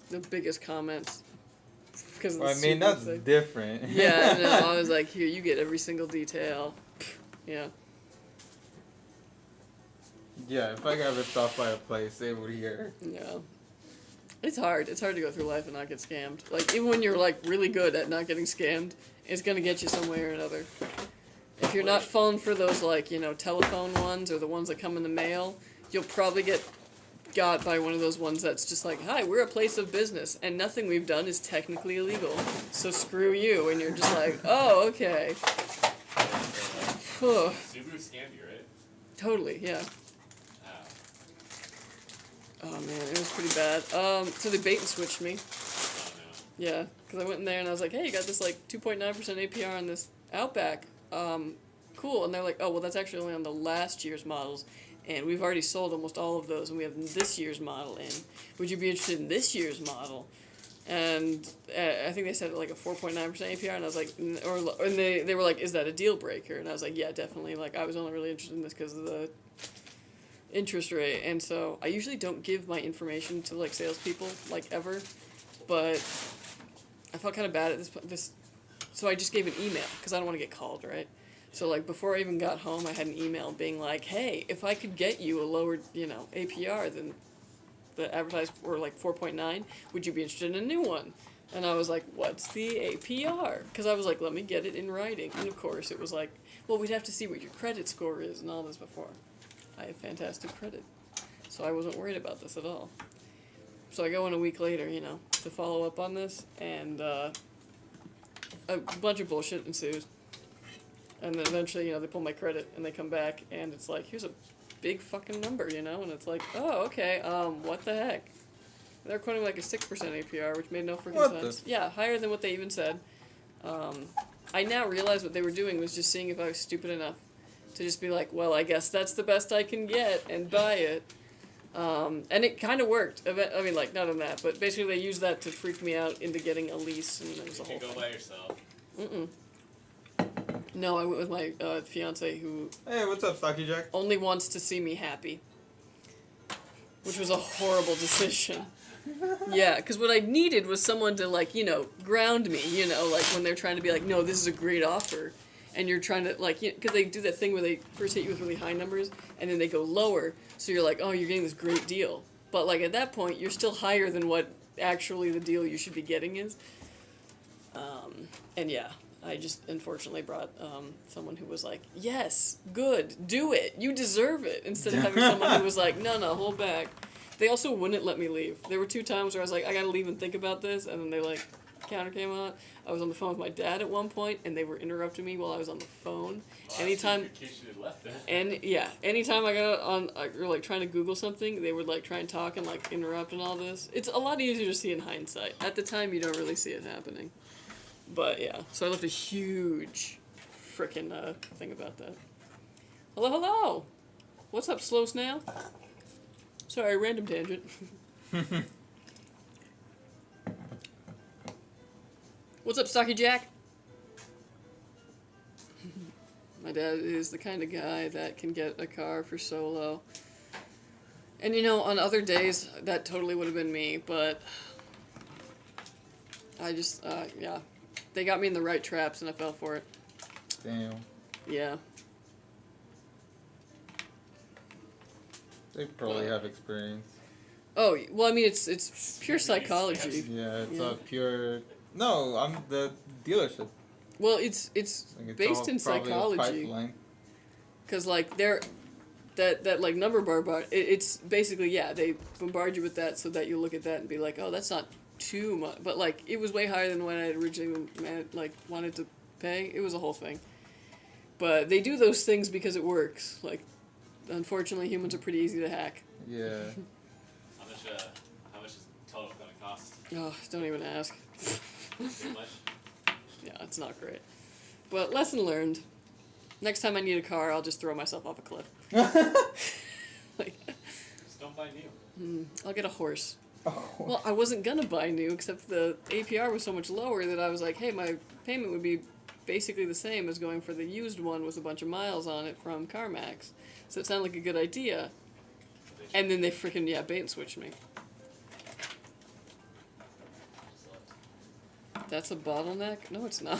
the biggest comments because of the Well, I mean, Subaru that's thing. different. Yeah, no, I was like, here, you get every single detail. Yeah. Yeah, if I got ripped off by a place, they would hear. Yeah. It's hard. It's hard to go through life and not get scammed. Like, even when you're, like, really good at not getting scammed, it's gonna get you some way or another. If you're not falling for those, like, you know, telephone ones or the ones that come in the mail, you'll probably get got by one of those ones that's just like, hi, we're a place of business, and nothing we've done is technically illegal, so screw you, and you're just like, oh, okay. Subaru scammed you, right? Totally, yeah. Oh man, it was pretty bad. So they bait and switched me. Oh no. Yeah, because I went in there and I was like, hey, you got this like 2.9% APR on this Outback. Cool. And they're like, oh, well, that's actually only on the last year's models. And we've already sold almost all of those, and we have this year's model in. Would you be interested in this year's model? And I think they said like a 4.9% APR, and I was like, and they were like, is that a deal breaker? And I was like, yeah, definitely. Like, I was only really interested in this because of the interest rate. And so I usually don't give my information to like salespeople, like ever, but I felt kind of bad at this, so I just gave an email because I don't want to get called, right? So, like, before I even got home, I had an email being like, hey, if I could get you a lower, you know, APR than the advertised for, like, 4.9, would you be interested in a new one? And I was like, what's the APR? Because I was like, let me get it in writing. And, of course, it was like, well, we'd have to see what your credit score is and all this before. I have fantastic credit. So I wasn't worried about this at all. So I go in a week later, you know, to follow up on this, and a bunch of bullshit ensues. And then eventually, you know, they pull my credit, and they come back, and it's like, here's a big fucking number, you know? And it's like, oh, okay, what the heck? They're quoting like a 6% APR, which made no freaking sense. Yeah, higher than what they even said. I now realize what they were doing was just seeing if I was stupid enough to just be like, well, I guess that's the best I can get, and buy it. And it kind of worked. I mean, like, not on that, but basically they used that to freak me out into getting a lease, and it was a whole thing. You go by yourself. Mm-mm. No, I went with my fiance, who Hey, what's up, Stocky Jack? only wants to see me happy, which was a horrible decision. Yeah, because what I needed was someone to, like, you know, ground me, you know, like when they're trying to be like, no, this is a great offer. And you're trying to, like, because they do that thing where they first hit you with really high numbers and then they go lower. So you're like, oh, you're getting this great deal. But, like, at that point, you're still higher than what actually the deal you should be getting is. And yeah, I just unfortunately brought someone who was like, yes, good, do it, you deserve it, instead of having someone who was like, no, hold back. They also wouldn't let me leave. There were 2 times where I was like, I gotta leave and think about this, and then they, like, counter came on. I was on the phone with my dad at one point, and they were interrupting me while I was on the phone. Anytime, and yeah, anytime I got on, or like trying to Google something, they would like try and talk and like interrupt and all this. It's a lot easier to see in hindsight. At the time, you don't really see it happening. But yeah, so I left a huge frickin' thing about that. Hello. What's up, Slow Snail? Sorry, random tangent. What's up, Stocky Jack? My dad is the kind of guy that can get a car for so low. And you know, on other days, that totally would have been me, but I just, yeah. They got me in the right traps and I fell for it. Damn. Yeah. They probably have experience. Oh, well, I mean, it's pure psychology. Yeah, it's Yeah. a pure... No, I'm the dealership. Well, it's Like, it's based all in probably a psychology. pipeline. Because, like, that like, number bar, it's basically, yeah, they bombard you with that so that you look at that and be like, oh, that's not too much. But, like, it was way higher than what I had originally, wanted to pay. It was a whole thing. But they do those things because it works. Like, unfortunately, humans are pretty easy to hack. Yeah. How much is total gonna cost? Oh, don't even ask. Too much? Yeah, it's not great. But lesson learned. Next time I need a car, I'll just throw myself off a cliff. Like, Just don't buy new. I'll get a horse. Oh. Well, I wasn't gonna buy new, except the APR was so much lower that I was like, hey, my payment would be basically the same as going for the used one with a bunch of miles on it from CarMax. So it sounded like a good idea. And then they freaking, yeah, bait and switched me. That's a bottleneck? No, it's not.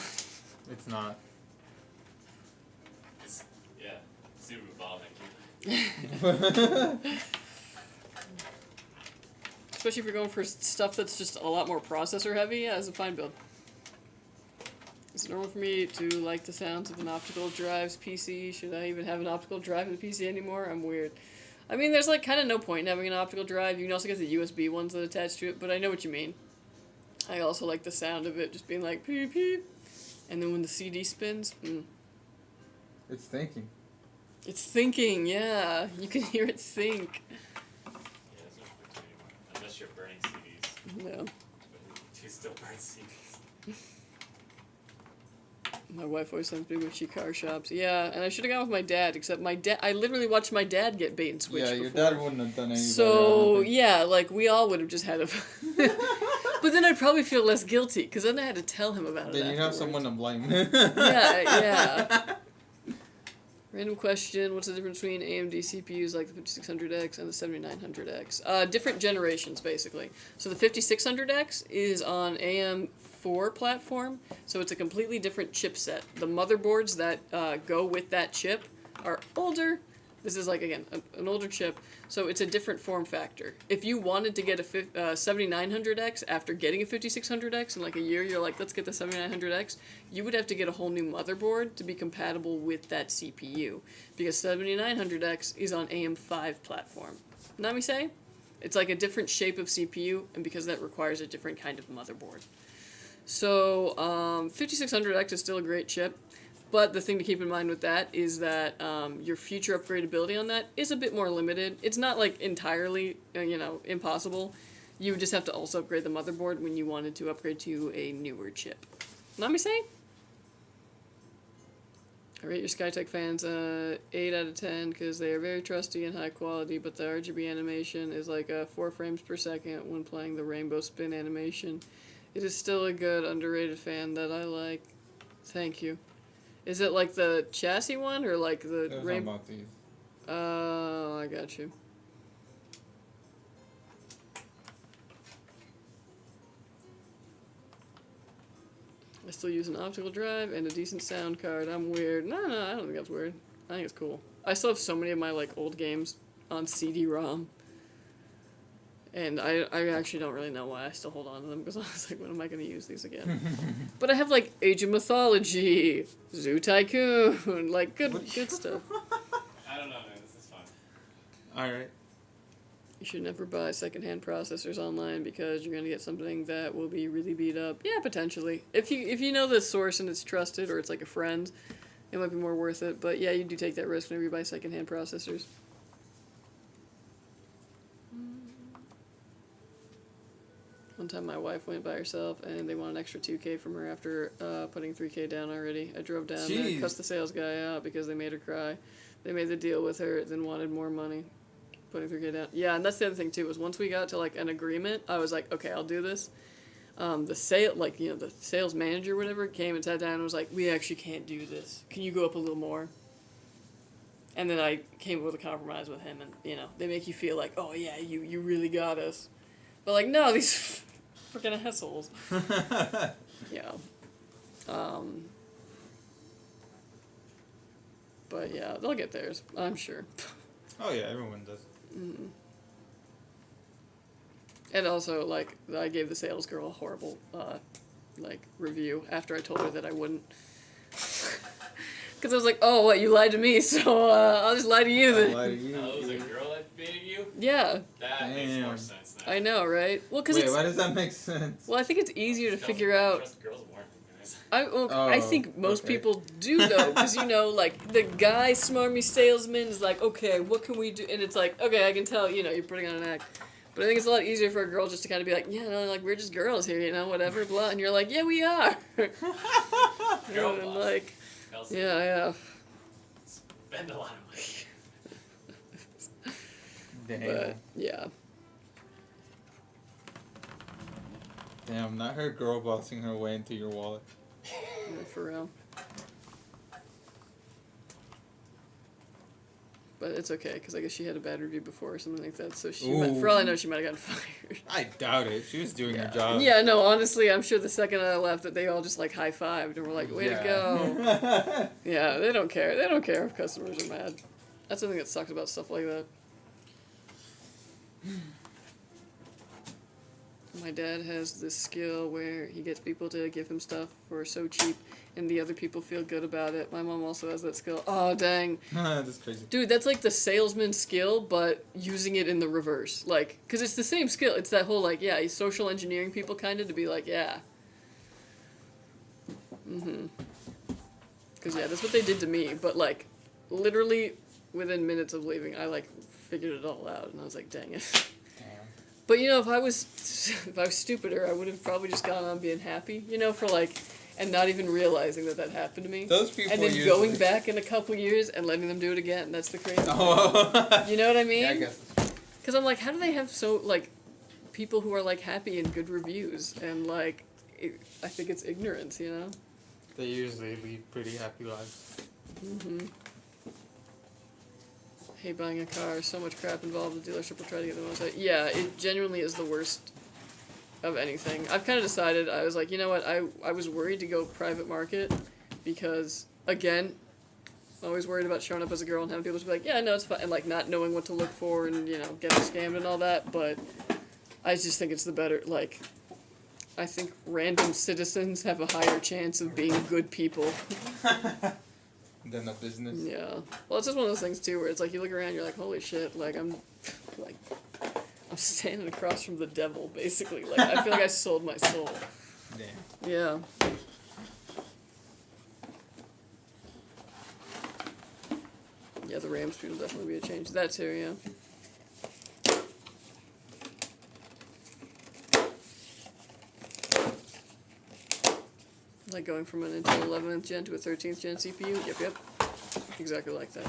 It's not. It's, yeah, super bottleneck. Especially if you're going for stuff that's just a lot more processor heavy, yeah, it's a fine build. It's normal for me to like the sounds of an optical drive's PC. Should I even have an optical drive in the PC anymore? I'm weird. I mean, there's like kind of no point in having an optical drive. You can also get the USB ones that attach to it, but I know what you mean. I also like the sound of it just being like peep peep, and then when the CD spins, It's thinking. it's thinking. Yeah, you can hear it think. Yeah, there's no point to anymore. Unless you're burning CDs. No, But you still burn CDs. my wife always sends me with cheap car shops. Yeah, and I should have gone with my dad, except my dad. I literally watched my dad get bait and switch. Yeah, your before. dad wouldn't have done any better, I So don't think. yeah, like we all would have just had a. But then I'd probably feel less guilty because then I had to tell him about it. Then you have afterwards. someone to blame. Yeah. Random question: what's the difference between AMD CPUs like the 5600X and the 7900X? Different generations, basically. So the 5600X is on AM4 platform, so it's a completely different chipset. The motherboards that go with that chip are older. This is like, again, an older chip, so it's a different form factor. If you wanted to get a 7900X after getting a 5600X in like a year, you're like, let's get the 7900X, you would have to get a whole new motherboard to be compatible with that CPU, because 7900X is on AM5 platform. Not me say? It's like a different shape of CPU, and because that requires a different kind of motherboard. So, 5600X is still a great chip. But the thing to keep in mind with that is that your future upgradability on that is a bit more limited. It's not like entirely, impossible. You would just have to also upgrade the motherboard when you wanted to upgrade to a newer chip. Not me say? I rate your Skytech fans 8 out of 10 because they are very trusty and high quality, but the RGB animation is like 4 frames per second when playing the rainbow spin animation. It is still a good, underrated fan that I like. Thank you. Is it like the chassis one or like the rainbow? About these. Oh, I got you. still use an optical drive and a decent sound card. I'm weird. No, I don't think that's weird. I think it's cool. I still have so many of my like old games on CD-ROM. And I actually don't really know why I still hold on to them, because I was like, when am I going to use these again? But I have, like, Age of Mythology, Zoo Tycoon, like, good stuff. I don't know, man. This is fun. Alright. You should never buy secondhand processors online, because you're going to get something that will be really beat up. Yeah, potentially. If you know the source and it's trusted, or it's like a friend, it might be more worth it. But yeah, you do take that risk whenever you buy secondhand processors. One time my wife went by herself, and they want an extra $2K from her after putting $3K down already. I drove down there, cussed the sales guy out because they made her cry. They made the deal with her, then wanted more money, putting $3K down. Yeah, and that's the other thing too, was once we got to like an agreement, I was like, okay, I'll do this. The sales manager or whatever came and sat down and was like, we actually can't do this. Can you go up a little more? And then I came up with a compromise with him, and they make you feel like, oh yeah, you really got us. But like, no, these freaking assholes. Yeah. But yeah, they'll get theirs, I'm sure. Oh yeah, everyone does. Mm-hmm. And also, like, I gave the sales girl a horrible, review after I told her that I wouldn't. Because I was like, oh, what, you lied to me, so I'll just lie to you then. Lie to you. Oh, it was a girl that baited you? Yeah. That makes more sense now. I know, right? Well, Wait, why does that make sense? Well, I think it's easier to figure out. Trust girls more, guys. I think most people do, though, because, like, the guy smarmy salesman is like, okay, what can we do? And it's like, okay, I can tell, you're putting on an act. But I think it's a lot easier for a girl just to kind of be like, yeah, no, like, we're just girls here, whatever, blah. And you're like, yeah, we are. Girl and boss. like, Kelsey. yeah. Spend a lot of money. Damn. But, yeah. Damn, not her girl bossing her way into your wallet. Yeah, for real. But it's okay, because I guess she had a bad review before or something like that, so for all I know, she might have gotten fired. I doubt it. She was doing her job. Yeah, no, honestly, I'm sure the second I left that they all just, like, high-fived and were like, way to go. Yeah, they don't care. They don't care if customers are mad. That's the thing that sucks about stuff like that. My dad has this skill where he gets people to give him stuff for so cheap, and the other people feel good about it. My mom also has that skill. Oh, dang. That's crazy. Dude, that's like the salesman skill, but using it in the reverse. Like, because it's the same skill. It's that whole, like, yeah, he's social engineering people kind of to be like, yeah. Mm-hmm. Because, yeah, that's what they did to me. But, like, literally within minutes of leaving, I, like, figured it all out. And I was like, dang it. But, if I was stupider, I would have probably just gone on being happy, for, like, and not even realizing that happened to me. Those people and then usually going back in a couple years and letting them do it again. That's the crazy thing. Oh. You know what I mean? Yeah, I guess. Because I'm like, how do they have people who are, like, happy and good reviews? And, like, I think it's ignorance, They usually lead pretty happy lives. Mm-hmm. Hate buying a car. So much crap involved. The dealership will try to get the most out. Yeah, it genuinely is the worst of anything. I've kind of decided, I was like, you know what, I was worried to go private market because, again, I'm always worried about showing up as a girl and having people just be like, yeah, no, it's fine, and, like, not knowing what to look for and, getting scammed and all that, but I just think it's the better, like, I think random citizens have a higher chance of being good people. Than the business. Yeah. Well, it's just one of those things, too, where it's like, you look around, you're like, holy shit, like, I'm standing across from the devil, basically. Like, I feel like I sold my soul. Damn. Yeah. Yeah, the RAM speed will definitely be a change. That too, yeah. Like going from an Intel 11th gen to a 13th gen CPU? Yep. Exactly like that.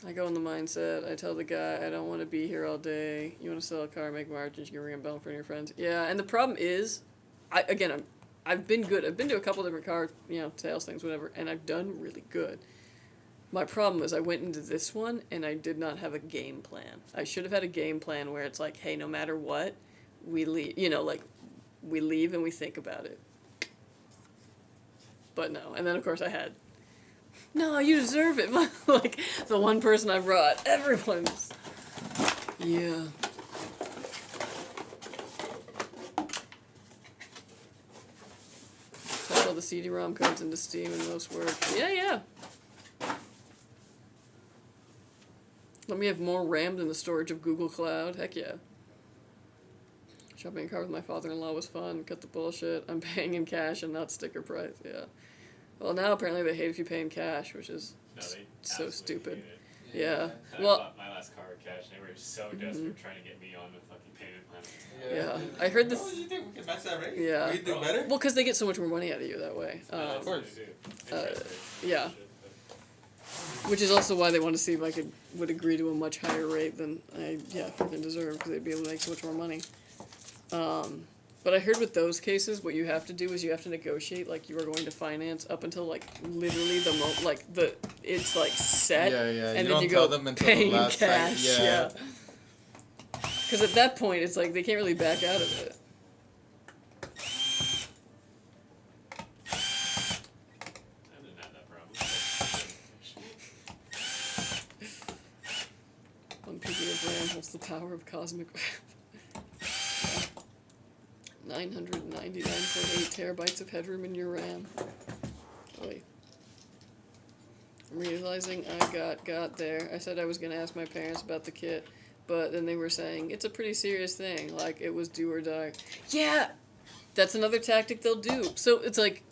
I go in the mindset, I tell the guy, I don't want to be here all day. You want to sell a car, make margins, you can ring a bell in front of your friends. Yeah, and the problem is, I've been good. I've been to a couple different car, sales things, whatever, and I've done really good. My problem was I went into this one, and I did not have a game plan. I should have had a game plan where it's like, hey, no matter what, we leave, we leave and we think about it. But no. And then, of course, I had, no, you deserve it. Like, the one person I brought. Everyone's. Yeah. Type all the CD-ROM codes into Steam and most work. Yeah. Let me have more RAM than the storage of Google Cloud. Heck yeah. Shopping in a car with my father-in-law was fun. Cut the bullshit. I'm paying in cash and not sticker price. Yeah. Well, now apparently they hate if you pay in cash, which is so stupid. Yeah. I Well, bought my last car with cash, and they were so desperate trying to get me on the fucking payment plan. Yeah. I heard this. Oh, you think we can match that rate? Yeah. We do better? Well, because they get so much more money out of you that way. Of course. Yeah. Which is also why they want to see if I would agree to a much higher rate than I freaking deserve, because they'd be able to make so much more money. But I heard with those cases, what you have to do is you have to negotiate like you are going to finance up until like literally it's like set, and you then you tell go them until paying the last cash. second. Yeah. Because at that point, it's like they can't really back out of it. I didn't have that problem. 1 PB of RAM holds the power of cosmic. 999.8 terabytes of headroom in your RAM. Oy. I'm realizing I got there. I said I was going to ask my parents about the kit, but then they were saying, it's a pretty serious thing, like it was do or die. Yeah! That's another tactic they'll do. So it's like,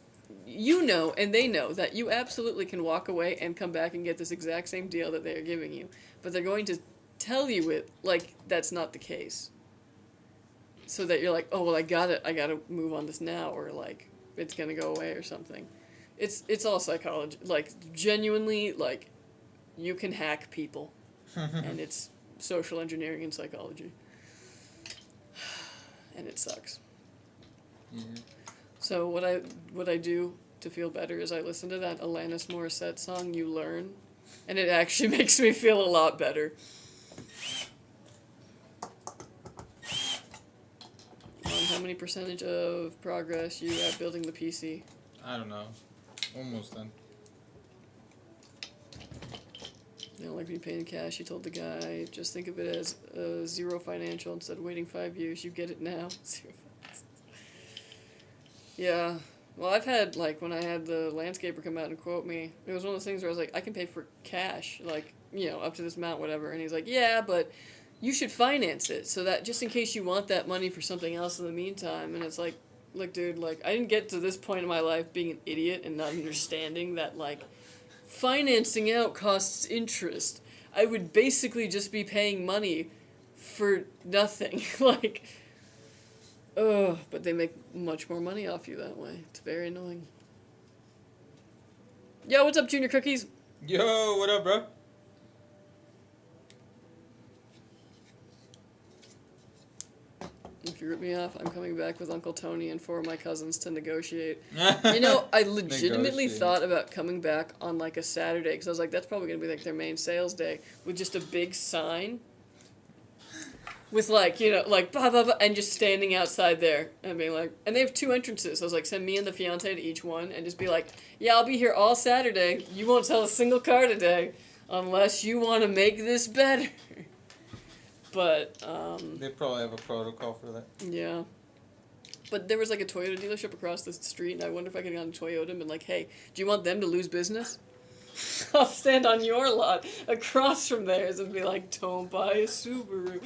you know, and they know that you absolutely can walk away and come back and get this exact same deal that they are giving you, but they're going to tell you it like that's not the case. So that you're like, oh, well, I gotta move on this now, or like, it's gonna go away or something. It's all psychology. Like, genuinely, like, you can hack people. And it's social engineering and psychology. And it sucks. Mm-hmm. So what I do to feel better is I listen to that Alanis Morissette song, You Learn. And it actually makes me feel a lot better. How many percentage of progress you have building the PC? I don't know. Almost done. You don't like being paid in cash, you told the guy. Just think of it as zero financial instead of waiting 5 years. You get it now. Yeah. Well, I've had, like, when I had the landscaper come out and quote me, it was one of those things where I was like, I can pay for cash, like, you know, up to this amount, whatever. And he's like, yeah, but you should finance it so that just in case you want that money for something else in the meantime. And it's like, look, dude, like, I didn't get to this point in my life being an idiot and not understanding that, like, financing out costs interest. I would basically just be paying money for nothing. Like, but they make much more money off you that way. It's very annoying. Yo, what's up, Junior Cookies? Yo, what up, bro? If you rip me off, I'm coming back with Uncle Tony and 4 of my cousins to negotiate. You know, I legitimately thought about coming back on, like, a Saturday, because I was like, that's probably going to be, like, their main sales day, with just a big sign with, like, you know, like, blah, blah, blah, and just standing outside there, and being like, and they have 2 entrances, so I was like, send me and the fiancé to each one, and just be like, yeah, I'll be here all Saturday, you won't sell a single car today, unless you want to make this better. But, They probably have a protocol for that. yeah. But there was, like, a Toyota dealership across the street, and I wonder if I could have gone to Toyota and been like, hey, do you want them to lose business? I'll stand on your lot across from theirs and be like, don't buy a Subaru.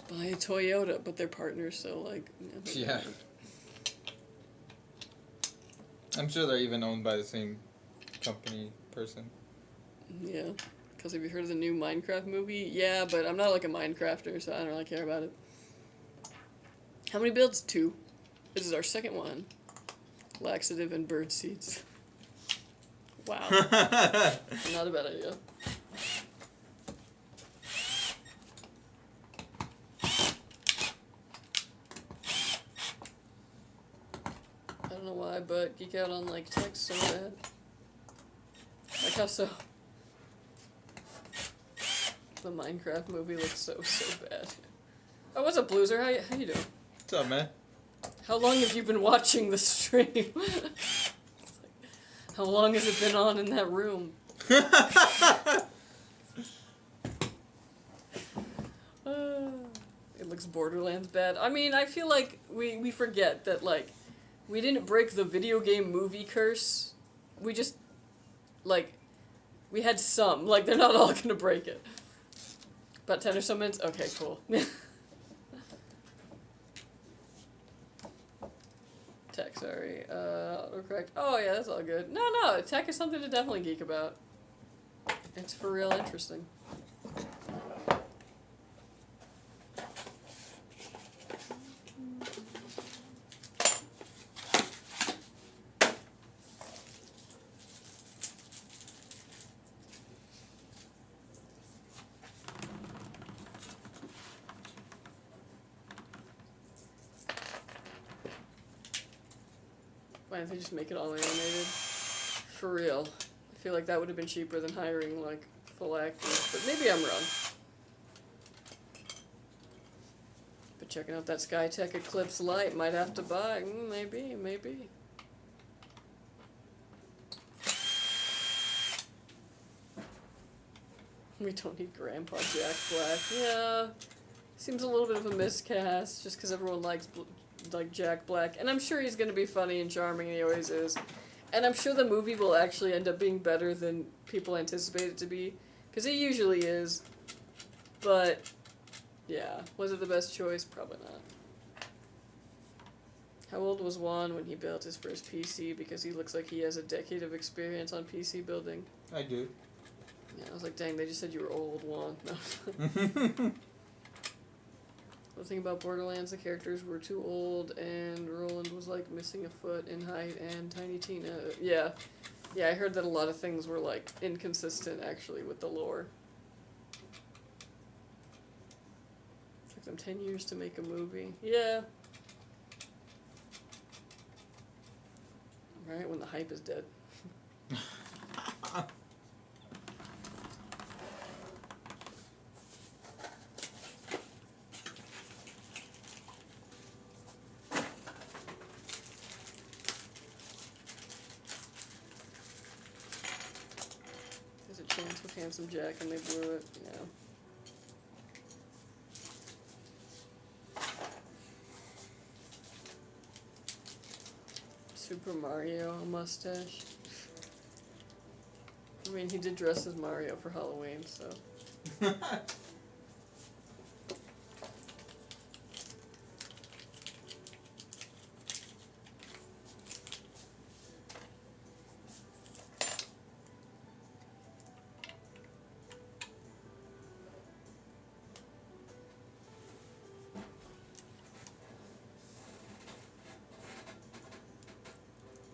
Buy a Toyota, but they're partners, so, like... Yeah. I'm sure they're even owned by the same company person. Yeah. Because have you heard of the new Minecraft movie? Yeah, but I'm not, like, a Minecrafter, so I don't really care about it. How many builds? 2. This is our second one. Laxative and bird seeds. Wow. Not a bad idea. I don't know why, but geek out on, like, tech so bad. Like how so? The Minecraft movie looks so bad. Oh, what's up, Blueser? How you doing? What's up, man? How long have you been watching the stream? stream. It's like, how long has it been on in that room? It looks Borderlands bad. I mean, I feel like we forget that, like, we didn't break the video game movie curse. We just, like, we had some. Like, they're not all gonna break it. About 10 or so minutes? Okay, cool. Tech, sorry. Autocorrect. Oh, yeah, that's all good. No, tech is something to definitely geek about. It's for real interesting. Why didn't they just make it all animated? For real. I feel like that would have been cheaper than hiring, like, full actors. But maybe I'm wrong. But checking out that Skytech Eclipse light, might have to buy. Maybe. We don't need Grandpa Jack Black. Yeah. Seems a little bit of a miscast, just because everyone likes like Jack Black, and I'm sure he's going to be funny and charming, and he always is. And I'm sure the movie will actually end up being better than people anticipate it to be, because it usually is. But, yeah, was it the best choice? Probably not. How old was Juan when he built his first PC? Because he looks like he has a decade of experience on PC building. I do. Yeah, I was like, dang, they just said you were old, Juan. No. The thing about Borderlands, the characters were too old, and Roland was like missing a foot in height, and Tiny Tina. Yeah, I heard that a lot of things were like inconsistent actually with the lore. It took them 10 years to make a movie. Yeah. Right when the hype is dead. With Handsome Jack and they blew it, yeah. Super Mario mustache. I mean, he did dress as Mario for Halloween, so.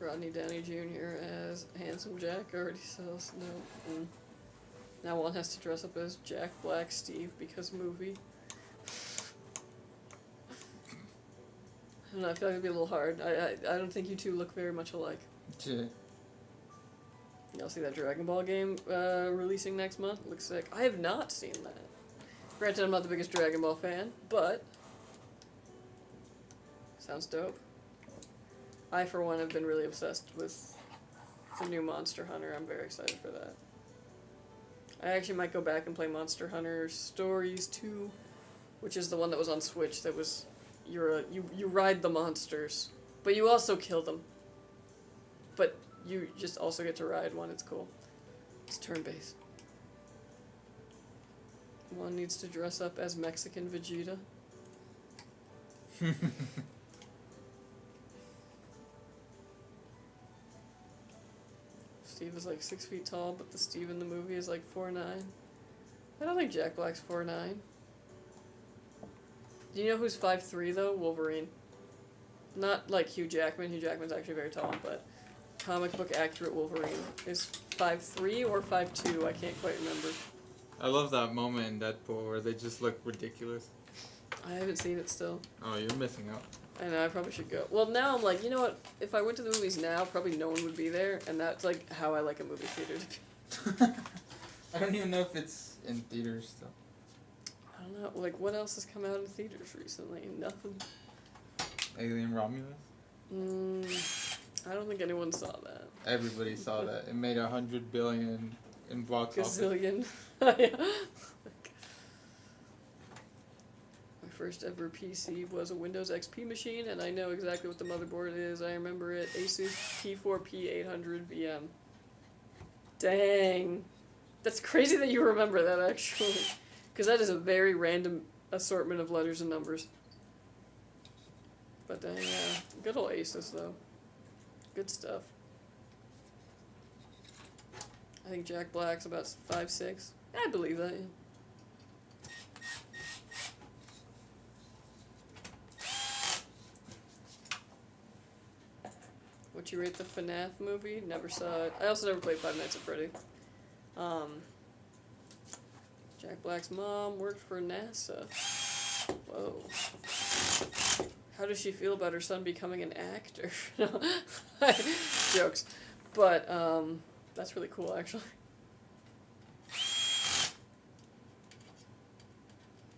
Rodney Downey Jr. as Handsome Jack already sells. No. Now one has to dress up as Jack Black Steve because movie. I don't know, I feel like it'd be a little hard. I don't think you two look very much alike. Yeah. Y'all see that Dragon Ball game releasing next month? Looks sick. I have not seen that. Granted, I'm not the biggest Dragon Ball fan, but sounds dope. I, for one, have been really obsessed with the new Monster Hunter. I'm very excited for that. I actually might go back and play Monster Hunter Stories 2, which is the one that was on Switch that was, you ride the monsters, but you also kill them. But you just also get to ride one, it's cool. It's turn-based. One needs to dress up as Mexican Vegeta. Steve is like 6 feet tall, but the Steve in the movie is like 4'9". I don't think Jack Black's 4'9". Do you know who's 5'3" though? Wolverine. Not like Hugh Jackman. Hugh Jackman's actually very tall, but comic book accurate Wolverine is 5'3" or 5'2". I can't quite remember. I love that moment in Deadpool where they just look ridiculous. I haven't seen it still. Oh, you're missing out. I know, I probably should go. Well, now I'm like, you know what? If I went to the movies now, probably no one would be there, and that's like how I like a movie theater to be. I don't even know if it's in theaters still. I don't know. Like, what else has come out in theaters recently? Nothing. Alien Romulus? I don't think anyone saw that. Everybody saw that. It made $100 billion in box office. Gazillion. Yeah. My first ever PC was a Windows XP machine, and I know exactly what the motherboard is. I remember it. ASUS P4P800 VM. Dang. That's crazy that you remember that, actually. Because that is a very random assortment of letters and numbers. But dang, yeah. Good old ASUS, though. Good stuff. I think Jack Black's about 5'6". I believe that, yeah. Would you rate the FNAF movie? Never saw it. I also never played Five Nights at Freddy. Jack Black's mom worked for NASA. Whoa. How does she feel about her son becoming an actor? Jokes. But, that's really cool, actually.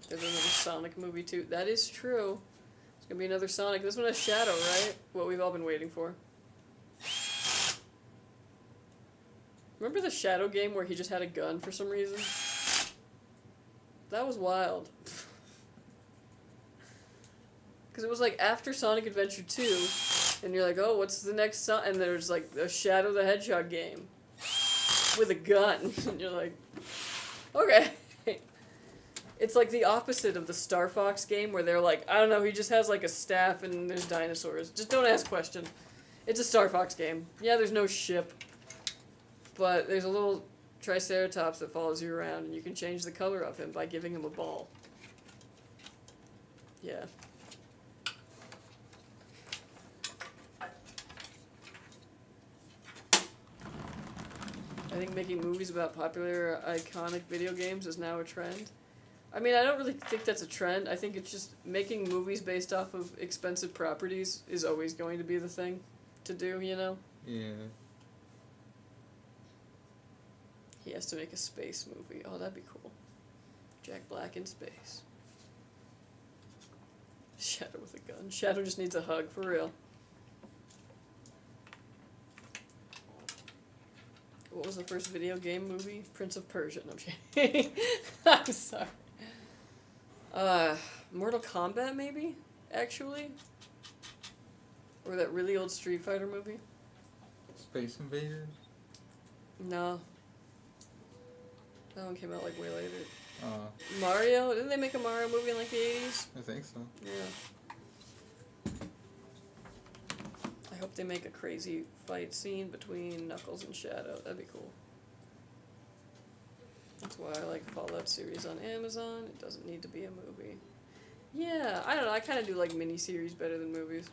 There's another Sonic movie, too. That is true. There's gonna be another Sonic. This one has Shadow, right? What we've all been waiting for. Remember the Shadow game where he just had a gun for some reason? That was wild. Because it was like after Sonic Adventure 2, and you're like, oh, what's the next Sonic? And there's like a Shadow the Hedgehog game with a gun. And you're like, okay. It's like the opposite of the Star Fox game where they're like, I don't know, he just has like a staff and there's dinosaurs. Just don't ask questions. It's a Star Fox game. Yeah, there's no ship. But there's a little Triceratops that follows you around, and you can change the color of him by giving him a ball. Yeah. I think making movies about popular, iconic video games is now a trend. I mean, I don't really think that's a trend. I think it's just making movies based off of expensive properties is always going to be the thing to do, you know? Yeah. He has to make a space movie. Oh, that'd be cool. Jack Black in space. Shadow with a gun. Shadow just needs a hug, for real. What was the first video game movie? Prince of Persia. No, I'm kidding. I'm sorry. Mortal Kombat, maybe? Actually? Or that really old Street Fighter movie? Space Invaders? No. That one came out like way later. Uh, Mario? Didn't they make a Mario movie in like the 80s? I think so. Yeah. I hope they make a crazy fight scene between Knuckles and Shadow. That'd be cool. That's why I like Fallout series on Amazon. It doesn't need to be a movie. Yeah, I don't know. I kind of do like miniseries better than movies.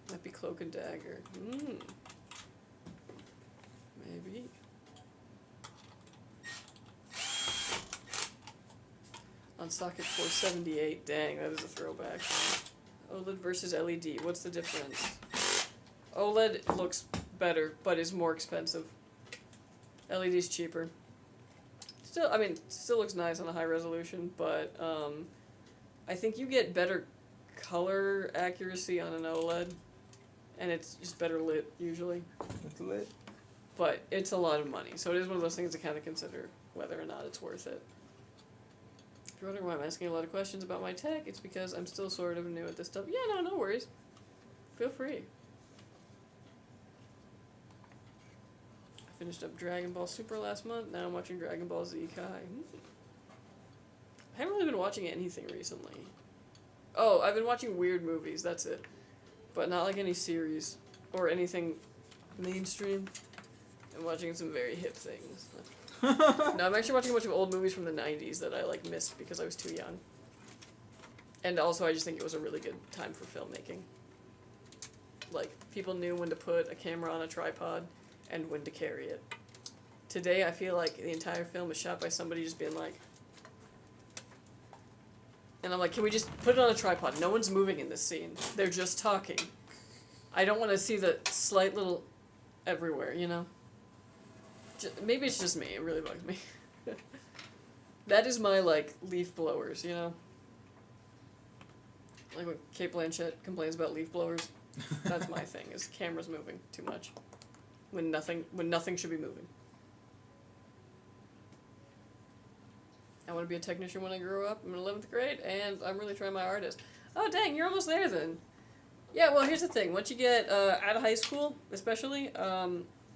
Might be Cloak and Dagger. Maybe. On socket 478. Dang, that is a throwback. OLED versus LED. What's the difference? OLED looks better, but is more expensive. LED's cheaper. Still, I mean, still looks nice on a high resolution, but I think you get better color accuracy on an OLED, and it's just better lit, usually. It's lit. But it's a lot of money, so it is one of those things to kind of consider whether or not it's worth it. If you're wondering why I'm asking a lot of questions about my tech, it's because I'm still sort of new at this stuff. Yeah, no worries. Feel free. I finished up Dragon Ball Super last month, now I'm watching Dragon Ball Z Kai. I haven't really been watching anything recently. Oh, I've been watching weird movies, that's it. But not like any series or anything mainstream. I'm watching some very hip things. No, I'm actually watching a bunch of old movies from the 90s that I like missed because I was too young. And also I just think it was a really good time for filmmaking. Like, people knew when to put a camera on a tripod and when to carry it. Today I feel like the entire film is shot by somebody just being like... And I'm like, can we just put it on a tripod? No one's moving in this scene. They're just talking. I don't want to see the slight little everywhere, you know? Maybe it's just me. It really bugs me. That is my, like, leaf blowers, you know? Like when Kate Blanchett complains about leaf blowers. That's my thing, is cameras moving too much. When nothing should be moving. I want to be a technician when I grow up. I'm in 11th grade, and I'm really trying my hardest. Oh, dang, you're almost there then. Yeah, well, here's the thing. Once you get out of high school, especially,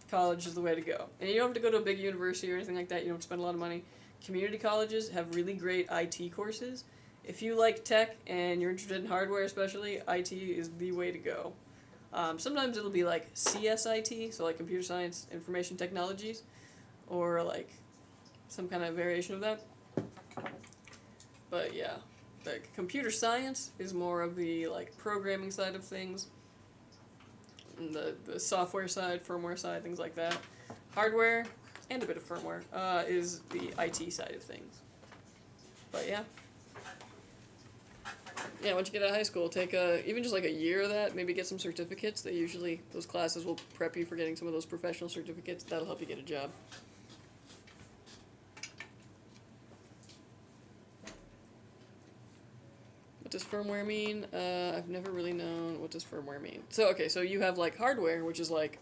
college is the way to go. And you don't have to go to a big university or anything like that. You don't have to spend a lot of money. Community colleges have really great IT courses. If you like tech and you're interested in hardware especially, IT is the way to go. Sometimes it'll be like CSIT, so like computer science, information technologies, or like some kind of variation of that. But yeah, like computer science is more of the like programming side of things, and the software side, firmware side, things like that. Hardware and a bit of firmware is the IT side of things. But yeah. Yeah, once you get out of high school, take even just like a year of that, maybe get some certificates. Those classes will prep you for getting some of those professional certificates. That'll help you get a job. What does firmware mean? I've never really known what does firmware mean. So, okay, so you have like hardware, which is like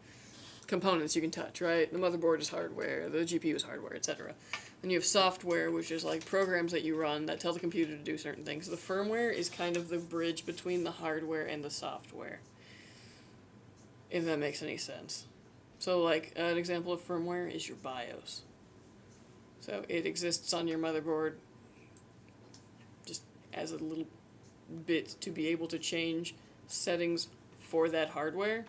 components you can touch, right? The motherboard is hardware, the GPU is hardware, etc. Then you have software, which is like programs that you run that tell the computer to do certain things. The firmware is kind of the bridge between the hardware and the software, if that makes any sense. So like an example of firmware is your BIOS. So it exists on your motherboard just as a little bit to be able to change settings for that hardware.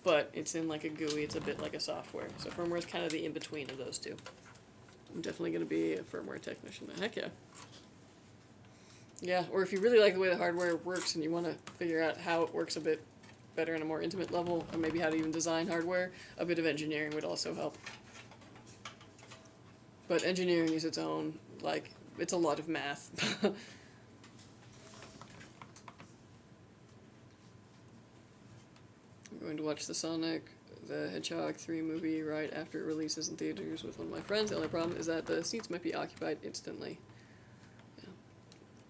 But it's in like a GUI, it's a bit like a software. So firmware is kind of the in-between of those two. I'm definitely going to be a firmware technician. Heck yeah. Yeah, or if you really like the way the hardware works and you want to figure out how it works a bit better on a more intimate level, or maybe how to even design hardware, a bit of engineering would also help. But engineering is its own, like, it's a lot of math. I'm going to watch the Sonic the Hedgehog 3 movie right after it releases in theaters with one of my friends. The only problem is that the seats might be occupied instantly. Yeah.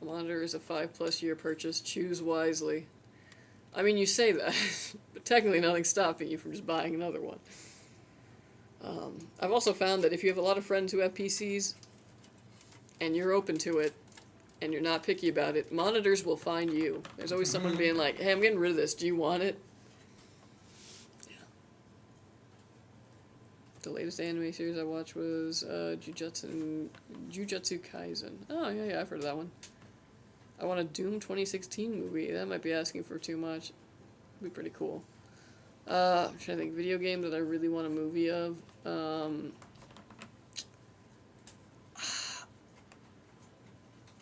A monitor is a 5+ year purchase. Choose wisely. I mean, you say that, but technically nothing's stopping you from just buying another one. I've also found that if you have a lot of friends who have PCs and you're open to it and you're not picky about it, monitors will find you. There's always someone being like, hey, I'm getting rid of this. Do you want it? The latest anime series I watched was Jujutsu Kaisen. Oh, yeah, I've heard of that one. I want a Doom 2016 movie. That might be asking for too much. It'd be pretty cool. I'm trying to think. Video game that I really want a movie of.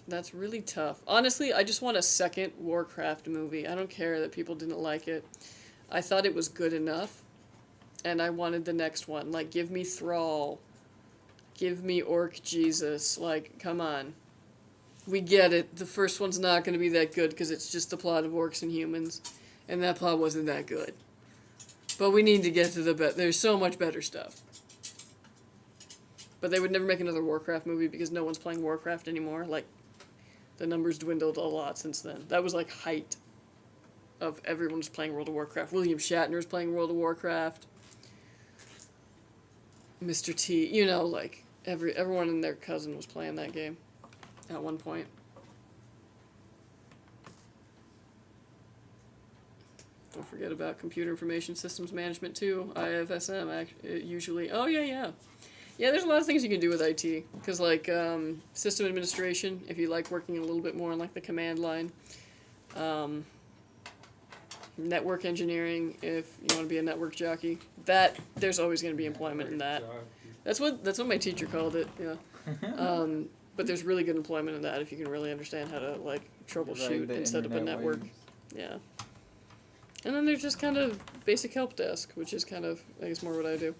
That's really tough. Honestly, I just want a second Warcraft movie. I don't care that people didn't like it. I thought it was good enough. And I wanted the next one. Like, give me Thrall. Give me Orc Jesus. Like, come on. We get it. The first one's not going to be that good because it's just the plot of orcs and humans. And that plot wasn't that good. But we need to get to the there's so much better stuff. But they would never make another Warcraft movie because no one's playing Warcraft anymore. Like, the numbers dwindled a lot since then. That was like height of everyone's playing World of Warcraft. William Shatner's playing World of Warcraft. Mr. T, you know, like, everyone and their cousin was playing that game at one point. Don't forget about computer information systems management, too. IFSM, usually. Oh, yeah. Yeah, there's a lot of things you can do with IT. Because, like, system administration, if you like working a little bit more on, like, the command line. Network engineering, if you want to be a network jockey. There's always going to be employment in that. That's what my teacher called it, yeah. But there's really good employment in that if you can really understand how to, like, troubleshoot and set up a network. Yeah. And then there's just kind of basic help desk, which is kind of, I guess, more what I do.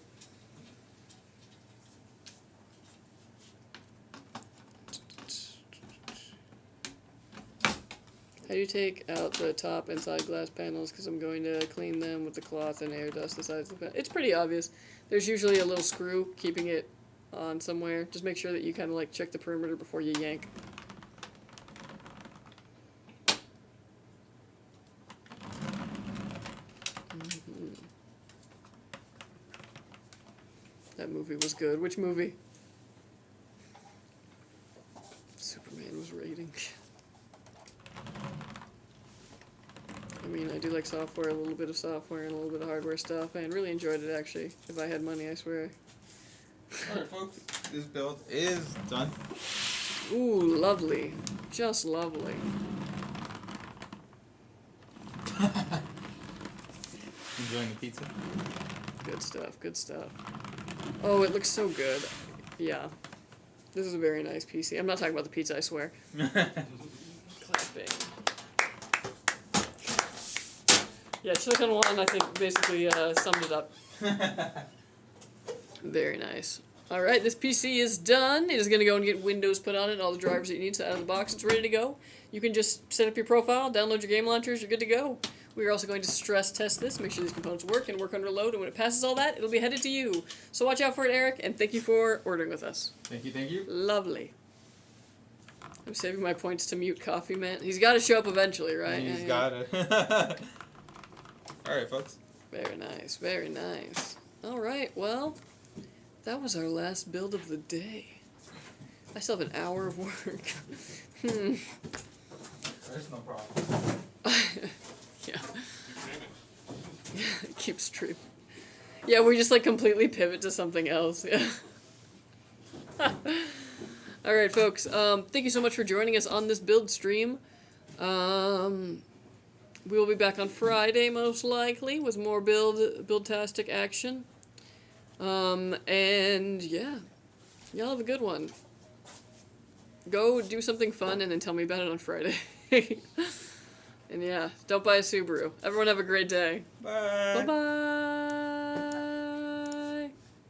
How do you take out the top and side glass panels? Because I'm going to clean them with the cloth and air dust the sides of the panel. It's pretty obvious. There's usually a little screw keeping it on somewhere. Just make sure that you kind of like check the perimeter before you yank. That movie was good. Which movie? Superman was rating. I mean, I do like software, a little bit of software and a little bit of hardware stuff, and really enjoyed it actually. If I had money, I swear. Alright, folks, this build is done. Ooh, lovely. Just lovely. Enjoying the pizza? Good stuff, good stuff. Oh, it looks so good. Yeah. This is a very nice PC. I'm not talking about the pizza, I swear. Clapping. Yeah, Silicon One, I think, basically summed it up. Very nice. Alright, this PC is done. It is going to go and get Windows put on it, all the drivers that you need, so out of the box, it's ready to go. You can just set up your profile, download your game launchers, you're good to go. We are also going to stress test this, make sure these components work and work under load, and when it passes all that, it'll be headed to you. So watch out for it, Eric, and thank you for ordering with us. Thank you, thank you. Lovely. I'm saving my points to mute Coffee Man. He's got to show up eventually, right? He's Yeah, got it. Alright, folks. Very nice, very nice. Alright, well, that was our last build of the day. I still have an hour of work. There's no problem. Yeah. Keep streaming. Yeah, we just like completely pivot to something else. Yeah. Alright, folks. Thank you so much for joining us on this build stream. We will be back on Friday, most likely, with more build-tastic action. And yeah, y'all have a good one. Go do something fun and then tell me about it on Friday. And yeah, don't buy a Subaru. Everyone have a great day. Bye. Bye-bye.